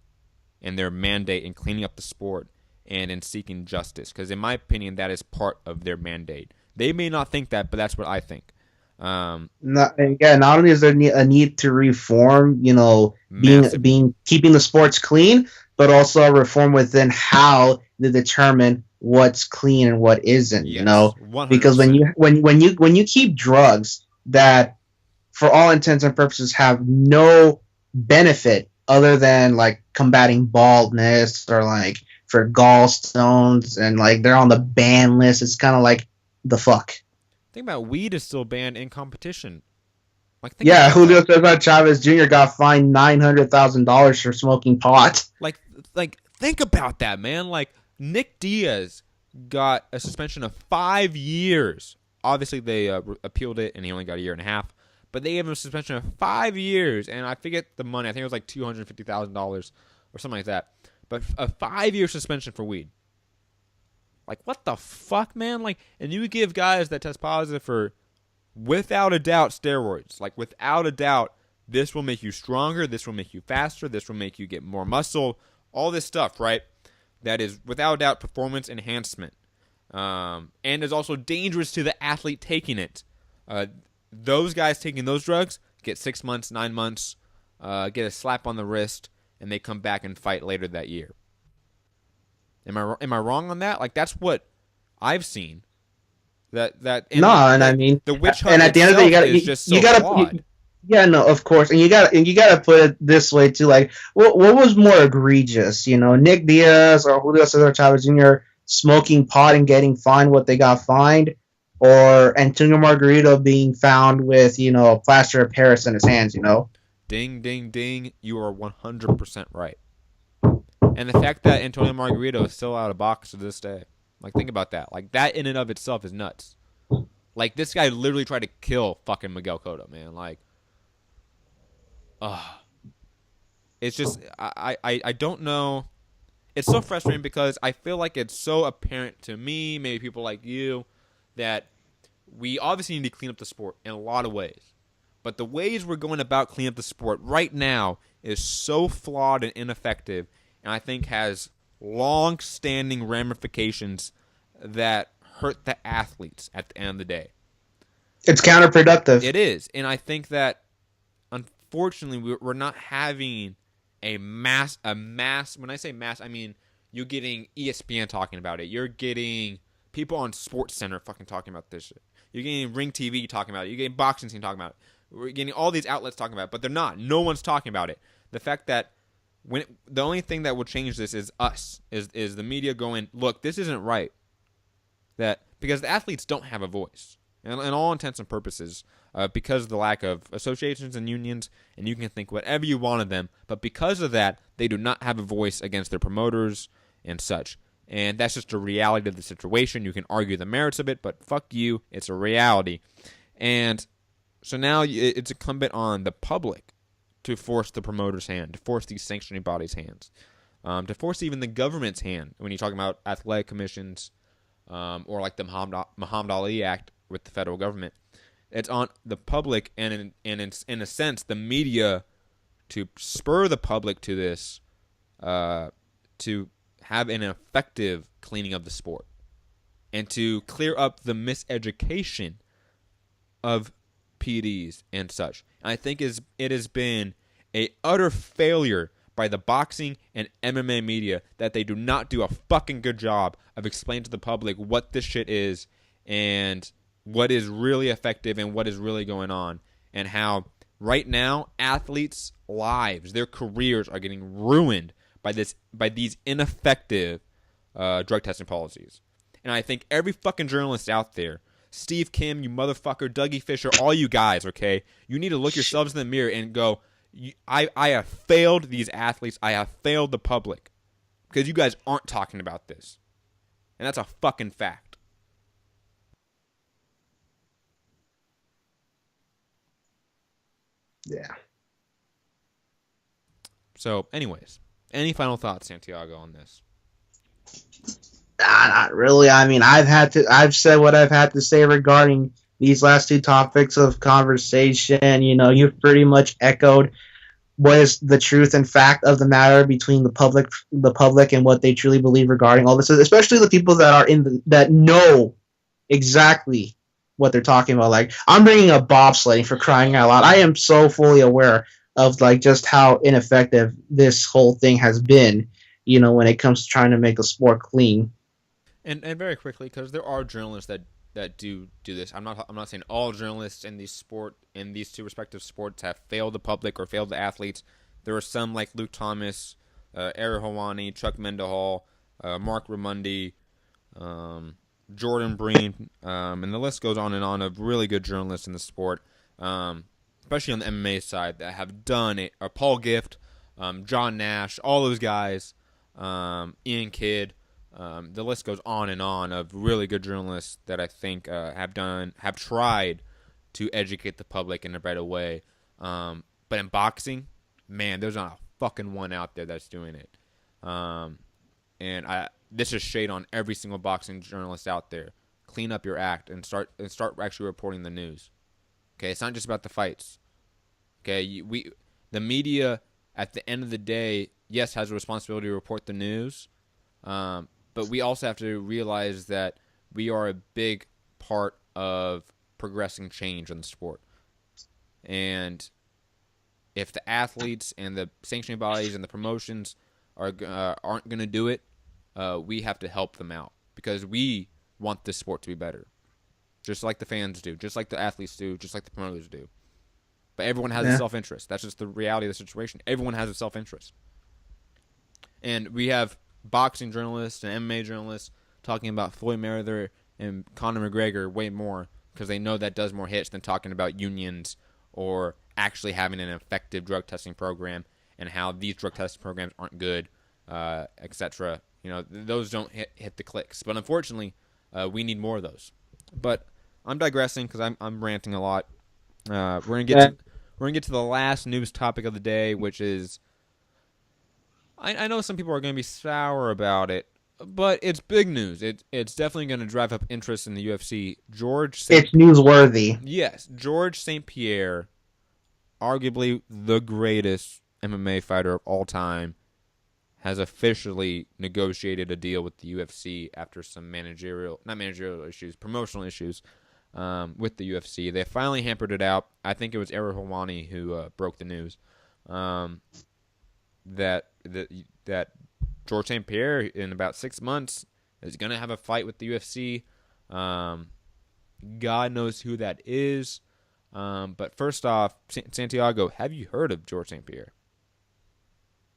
in their mandate in cleaning up the sport and in seeking justice. Because in my opinion, that is part of their mandate. They may not think that, but that's what I think. Not only is there a need to reform, being keeping the sports clean, but also a reform within how they determine what's clean and what isn't. Yes, you know, 100%. Because when you keep drugs that, for all intents and purposes, have no benefit other than like combating baldness or like for gallstones, and like they're on the ban list, it's kind of like the fuck. Think about weed is still banned in competition. Julio Cesar Chavez Jr. got fined $900,000 for smoking pot. Like, think about that, man. Like, Nick Diaz got a suspension of 5 years. Obviously, they appealed it, and he only got a year and a half. But they gave him a suspension of 5 years, and I forget the money. I think it was like $250,000 or something like that. But a 5-year suspension for weed. Like, what the fuck, man? Like, and you give guys that test positive for, without a doubt, steroids. Like, without a doubt, this will make you stronger. This will make you faster. This will make you get more muscle. All this stuff, right? That is, without a doubt, performance enhancement. And is also dangerous to the athlete taking it. Those guys taking those drugs get 6 months, 9 months, get a slap on the wrist, and they come back and fight later that year. Am I wrong on that? Like, that's what I've seen. I mean the witch hunt, and at the end of the day, you gotta yeah, no, of course, and you gotta put it this way too. Like, what was more egregious? Nick Diaz or Julio Cesar Chavez Jr. smoking pot and getting fined what they got fined, or Antonio Margarito being found with a plaster of Paris in his hands? Ding, ding, ding! You are 100% right. And the fact that Antonio Margarito is still out of box to this day. Like, think about that. Like, that in and of itself is nuts. Like, this guy literally tried to kill fucking Miguel Cotto, man. Like, it's just, I don't know. It's so frustrating because I feel like it's so apparent to me, maybe people like you, that we obviously need to clean up the sport in a lot of ways. But the ways we're going about cleaning up the sport right now is so flawed and ineffective, and I think has long-standing ramifications that hurt the athletes at the end of the day. It's counterproductive. It is, and I think that unfortunately we're not having a mass. When I say mass, I mean you're getting ESPN talking about it. You're getting people on SportsCenter fucking talking about this shit. You're getting Ring TV talking about it. You're getting Boxing Scene talking about it. We're getting all these outlets talking about it, but they're not. No one's talking about it. The fact that the only thing that will change this is us, is the media going, look, this isn't right. Because the athletes don't have a voice, and all intents and purposes, because of the lack of associations and unions, and you can think whatever you want of them, but because of that, they do not have a voice against their promoters and such. And that's just a reality of the situation. You can argue the merits of it, but fuck you, it's a reality. And so now it's incumbent on the public to force the promoter's hand, to force these sanctioning bodies' hands, to force even the government's hand when you're talking about athletic commissions, or like the Muhammad Ali Act with the federal government. It's on the public and in a sense the media to spur the public to this, to have an effective cleaning of the sport and to clear up the miseducation of PDs and such. And I think it has been a utter failure by the boxing and MMA media that they do not do a fucking good job of explaining to the public what this shit is and what is really effective and what is really going on, and how right now athletes' lives, their careers are getting ruined by these ineffective drug testing policies. And I think every fucking journalist out there, Steve Kim, you motherfucker, Dougie Fisher, all you guys, okay, you need to look yourselves in the mirror and go, I have failed these athletes. I have failed the public because you guys aren't talking about this. And that's a fucking fact. Yeah. So, anyways, any final thoughts, Santiago, on this? Not really. I mean, I've said what I've had to say regarding these last two topics of conversation. You've pretty much echoed what is the truth and fact of the matter between the public and what they truly believe regarding all this, especially the people that are that know exactly what they're talking about. Like, I'm bringing up bobsledding, for crying out loud. I am so fully aware of like just how ineffective this whole thing has been, when it comes to trying to make the sport clean. And very quickly, because there are journalists that do this. I'm not saying all journalists in these two respective sports have failed the public or failed the athletes. There are some like Luke Thomas, Ari Helwani, Chuck Mendahall, Mark Ramundi, Jordan Breen, and the list goes on and on of really good journalists in the sport, especially on the MMA side, that have done it. Paul Gift, John Nash, all those guys, Ian Kidd. The list goes on and on of really good journalists that I think have tried to educate the public in a better way. But in boxing, man, there's not a fucking one out there that's doing it. This is shade on every single boxing journalist out there. Clean up your act and start actually reporting the news. Okay, it's not just about the fights. Okay, the media at the end of the day, yes, has a responsibility to report the news. But we also have to realize that we are a big part of progressing change in the sport. And if the athletes and the sanctioning bodies and the promotions aren't going to do it, we have to help them out because we want this sport to be better. Just like the fans do, just like the athletes do, just like the promoters do. But everyone has a self-interest. That's just the reality of the situation. Everyone has a self-interest. And we have boxing journalists and MMA journalists talking about Floyd Mayweather and Conor McGregor way more because they know that does more hits than talking about unions or actually having an effective drug testing program and how these drug testing programs aren't good, etc. Those don't hit the clicks. But unfortunately, we need more of those. But I'm digressing because I'm ranting a lot. We're gonna get to the last news topic of the day, which is. I know some people are going to be sour about it, but it's big news. It's definitely going to drive up interest in the UFC. It's newsworthy. Yes, George St. Pierre, arguably the greatest MMA fighter of all time, has officially negotiated a deal with the UFC after some promotional issues with the UFC. They finally hampered it out. I think it was Ari Helwani who broke the news. That George St. Pierre in about 6 months is going to have a fight with the UFC. God knows who that is. But first off, Santiago, have you heard of George St. Pierre?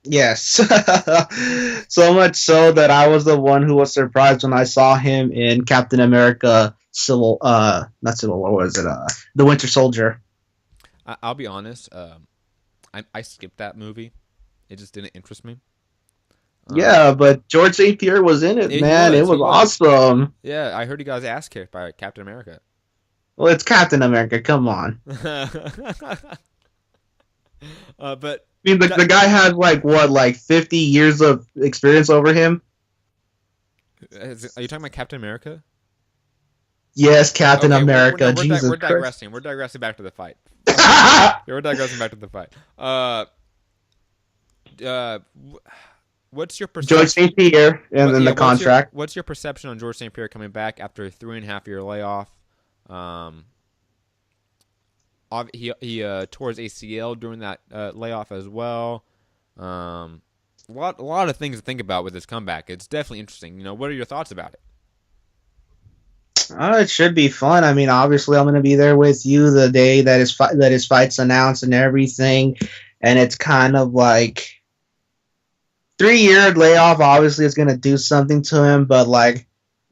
Yes. So much so that I was the one who was surprised when I saw him in Captain America not Civil War, was it? The Winter Soldier. I'll be honest. I skipped that movie. It just didn't interest me. Yeah, but George St. Pierre was in it, man. It was awesome. Yeah, I heard he got his ass kicked by Captain America. Well, it's Captain America. Come on. But I mean, the guy had like 50 years of experience over him. Are you talking about Captain America? Yes, Captain America. We're digressing. We're digressing back to the fight. We're digressing back to the fight. What's your perception? George St. Pierre and then the contract. What's your perception on George St. Pierre coming back after a 3.5-year layoff? He tore his ACL during that layoff as well. A lot of things to think about with his comeback. It's definitely interesting. What are your thoughts about it? It should be fun. I mean, obviously, I'm going to be there with you the day that his fight's announced and everything. And it's kind of like 3-year layoff. Obviously, it's going to do something to him. But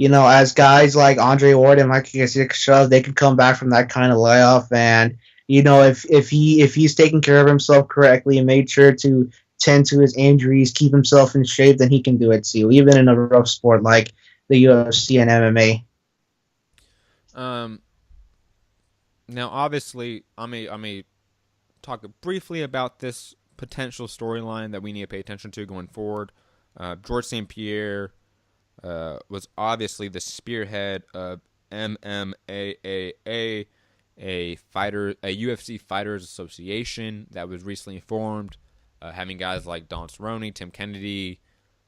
as guys like Andre Ward and Mike Kashyap, they could come back from that kind of layoff. And if he's taking care of himself correctly and made sure to tend to his injuries, keep himself in shape, then he can do it too, even in a rough sport like the UFC and MMA. Now, obviously, I may talk briefly about this potential storyline that we need to pay attention to going forward. George St. Pierre was obviously the spearhead of MMAAA a UFC Fighters Association that was recently formed, having guys like Don Cerrone, Tim Kennedy.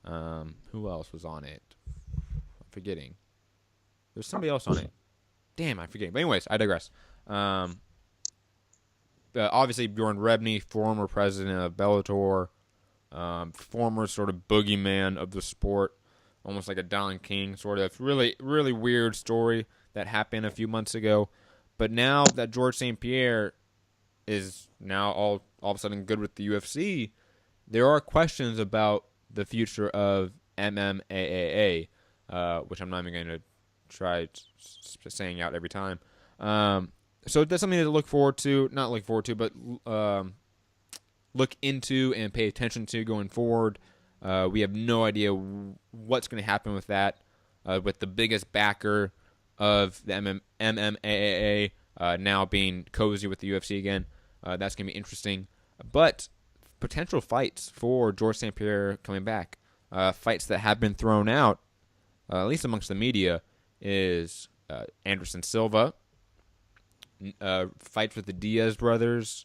Who else was on it? I'm forgetting. There's somebody else on it. Damn, I'm forgetting. But anyways, I digress. Obviously, Bjorn Rebney, former president of Bellator, former sort of boogeyman of the sport, almost like a Don King sort of. Really, really weird story that happened a few months ago. But now that George St. Pierre is now all of a sudden good with the UFC, there are questions about the future of MMAAA, which I'm not even going to try saying out every time. So that's something to look forward to. Not look forward to, but look into and pay attention to going forward. We have no idea what's going to happen with that. With the biggest backer of the MMAAA now being cozy with the UFC again. That's going to be interesting. But potential fights for George St. Pierre coming back. Fights that have been thrown out, at least amongst the media, is Anderson Silva. Fights with the Diaz brothers.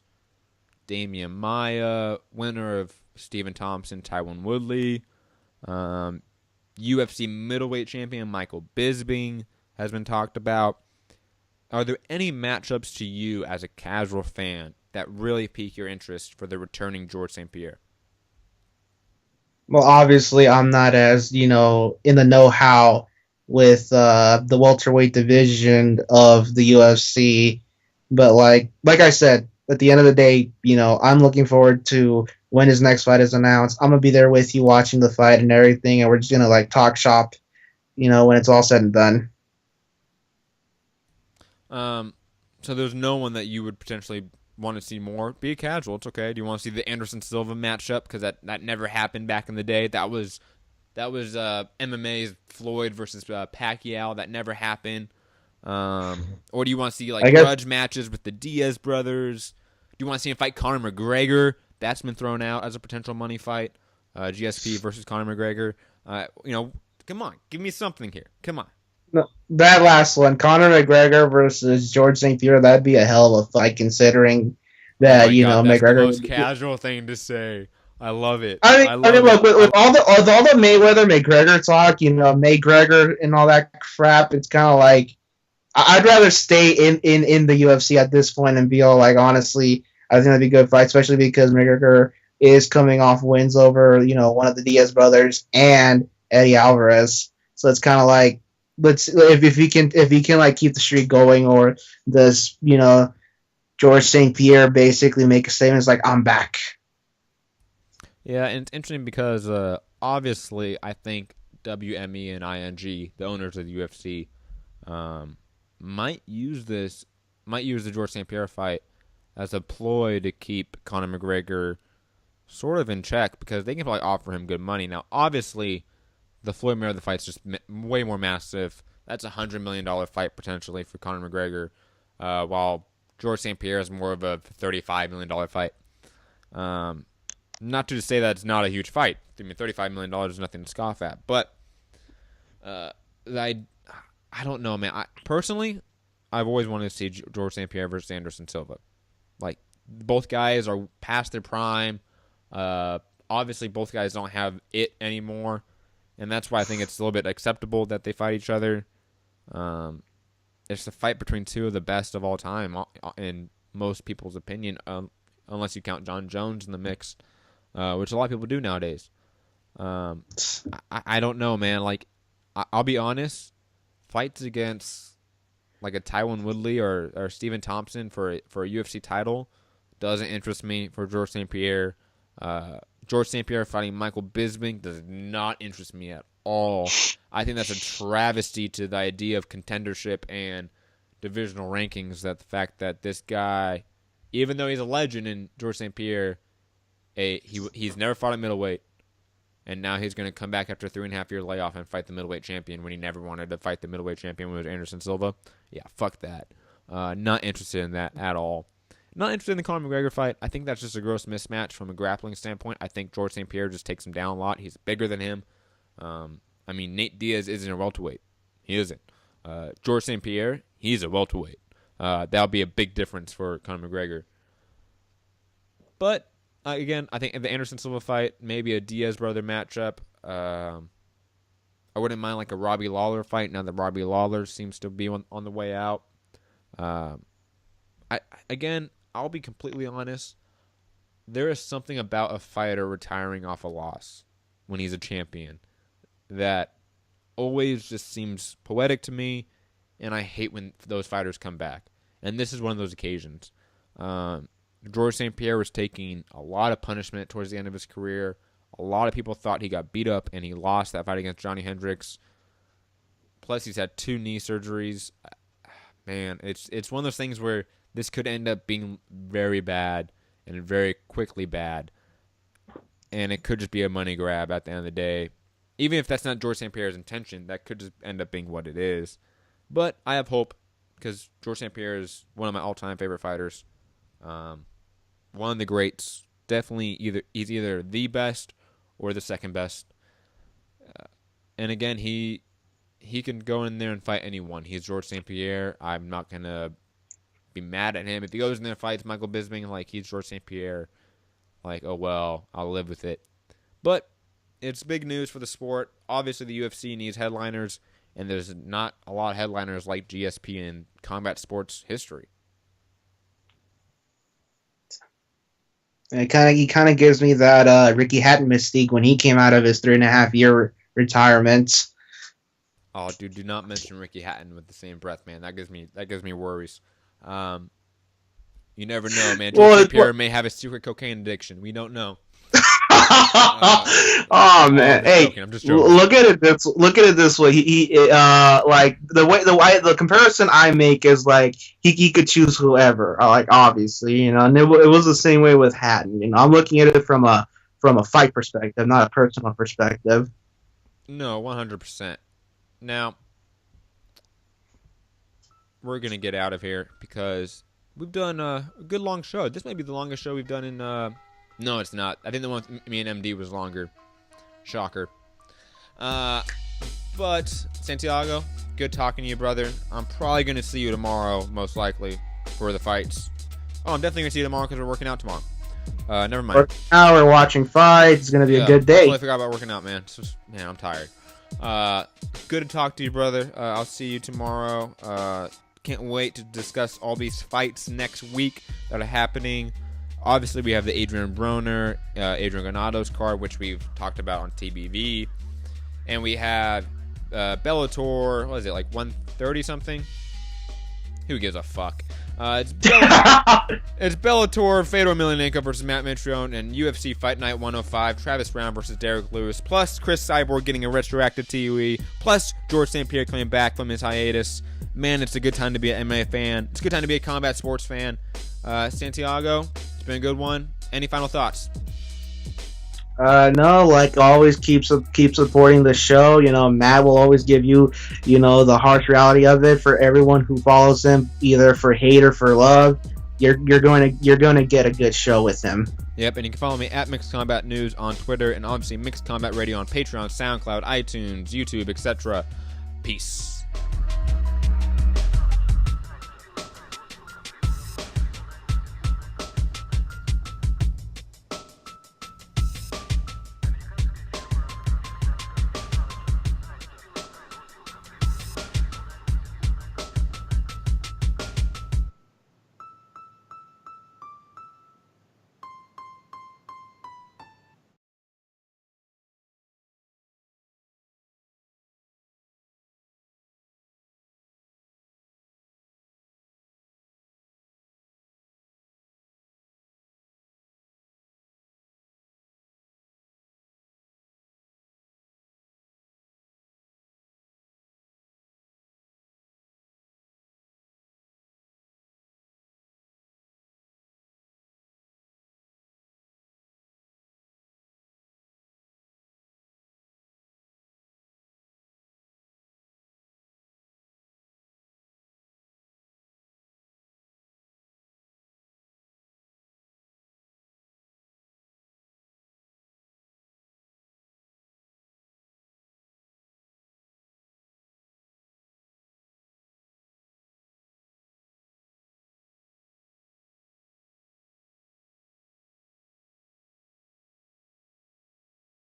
Damian Maia, winner of Stephen Thompson, Tyron Woodley. UFC middleweight champion Michael Bisping has been talked about. Are there any matchups to you as a casual fan that really pique your interest for the returning George St. Pierre? Well, obviously, I'm not as, in the know-how with the welterweight division of the UFC. But like I said, at the end of the day, I'm looking forward to when his next fight is announced. I'm going to be there with you watching the fight and everything, and we're just going to, talk shop, when it's all said and done. So there's no one that you would potentially want to see more. Be a casual. It's okay. Do you want to see the Anderson Silva matchup? Because that never happened back in the day. That was MMA's Floyd versus Pacquiao. That never happened. Or do you want to see grudge matches with the Diaz brothers? Do you want to see him fight Conor McGregor? That's been thrown out as a potential money fight. GSP versus Conor McGregor. Come on, give me something here. Come on. No, that last one, Conor McGregor versus George St. Pierre, that'd be a hell of a fight considering that, God, that's McGregor. The most casual thing to say. I love it. I mean, look, with all the Mayweather McGregor talk, McGregor and all that crap, it's kind of like I'd rather stay in the UFC at this point and be all honestly, I think that'd be a good fight, especially because McGregor is coming off wins over, one of the Diaz brothers and Eddie Alvarez. So it's kind of like, if he can keep the streak going, or does George St. Pierre basically make a statement? It's like, I'm back. Yeah, and it's interesting because obviously I think WME and ING, the owners of the UFC, might use the George St. Pierre fight as a ploy to keep Conor McGregor sort of in check, because they can probably offer him good money. Now, obviously, the Floyd Mayweather fight's just way more massive. That's a $100 million fight potentially for Conor McGregor, while George St. Pierre is more of a $35 million fight. Not to say that it's not a huge fight. I mean, $35 million is nothing to scoff at. But I don't know, man. Personally, I've always wanted to see George St. Pierre versus Anderson Silva. Both guys are past their prime. Obviously, both guys don't have it anymore. And that's why I think it's a little bit acceptable that they fight each other. It's a fight between two of the best of all time, in most people's opinion, unless you count John Jones in the mix, which a lot of people do nowadays. I don't know, man. I'll be honest, fights against a Tyron Woodley or Stephen Thompson for a UFC title doesn't interest me. For George St. Pierre, George St. Pierre fighting Michael Bisping does not interest me at all. I think that's a travesty to the idea of contendership and divisional rankings, that the fact that this guy, even though he's a legend in George St. Pierre, he's never fought at middleweight, and now he's going to come back after a 3.5-year layoff and fight the middleweight champion when he never wanted to fight the middleweight champion, when it was Anderson Silva. Yeah, fuck that. Not interested in that at all. Not interested in the Conor McGregor fight. I think that's just a gross mismatch from a grappling standpoint. I think George St. Pierre just takes him down a lot. He's bigger than him. Nate Diaz isn't a welterweight. He isn't. George St. Pierre, he's a welterweight. That'll be a big difference for Conor McGregor. But again, I think the Anderson Silva fight, maybe a Diaz brother matchup. I wouldn't mind like a Robbie Lawler fight now that Robbie Lawler seems to be on the way out. I'll be completely honest. There is something about a fighter retiring off a loss when he's a champion that always just seems poetic to me, and I hate when those fighters come back. And this is one of those occasions. Georges St. Pierre was taking a lot of punishment towards the end of his career. A lot of people thought he got beat up, and he lost that fight against Johnny Hendricks. Plus, he's had 2 knee surgeries. Man, it's one of those things where this could end up being very bad and very quickly bad. And it could just be a money grab at the end of the day. Even if that's not Georges St. Pierre's intention, that could just end up being what it is. But I have hope because Georges St. Pierre is one of my all-time favorite fighters. One of the greats. Definitely he's either the best or the second best. And again, he can go in there and fight anyone. He's Georges St. Pierre. I'm not going to be mad at him. If he goes in there and fights Michael Bisping like he's Georges St. Pierre, like, oh well, I'll live with it. But it's big news for the sport. Obviously, the UFC needs headliners, and there's not a lot of headliners like GSP in combat sports history. He kind of gives me that Ricky Hatton mystique when he came out of his 3.5-year retirement. Oh, dude, do not mention Ricky Hatton with the same breath, man. That gives me worries. You never know, man. Georges Pierre may have a secret cocaine addiction. We don't know. Oh man, hey, I'm just joking. Look at it this way. He like the comparison I make is like he could choose whoever. Like obviously, you know, and it was the same way with Hatton. You know, I'm looking at it from a fight perspective, not a personal perspective. No, 100%. Now, we're going to get out of here because we've done a good long show. This might be the longest show we've done in... No, it's not. I think the one with me and MD was longer. Shocker. But, Santiago, good talking to you, brother. I'm probably going to see you tomorrow, most likely, for the fights. Oh, I'm definitely going to see you tomorrow because we're working out tomorrow. Never mind. Now we're watching fights. It's going to be a good day. I totally forgot about working out, man. Man, I'm tired. Good to talk to you, brother. I'll see you tomorrow. Can't wait to discuss all these fights next week that are happening. Obviously, we have the Adrian Broner, Adrian Granados card, which we've talked about on TBV. And we have Bellator, what is it, like 130 something? Who gives a fuck? It's Bellator, Fedor Emelianenko versus Matt Mitrione, and UFC Fight Night 105, Travis Brown versus Derek Lewis, plus Cris Cyborg getting a retroactive TUE, plus Georges St. Pierre coming back from his hiatus. Man, it's a good time to be an MMA fan. It's a good time to be a combat sports fan. Santiago, it's been a good one. Any final thoughts? No, like always, keep supporting the show. You know, Matt will always give you, you know, the harsh reality of it for everyone who follows him, either for hate or for love. You're going to get a good show with him. Yep, and you can follow me at Mixed Combat News on Twitter, and obviously Mixed Combat Radio on Patreon, SoundCloud, iTunes, YouTube, etc. Peace.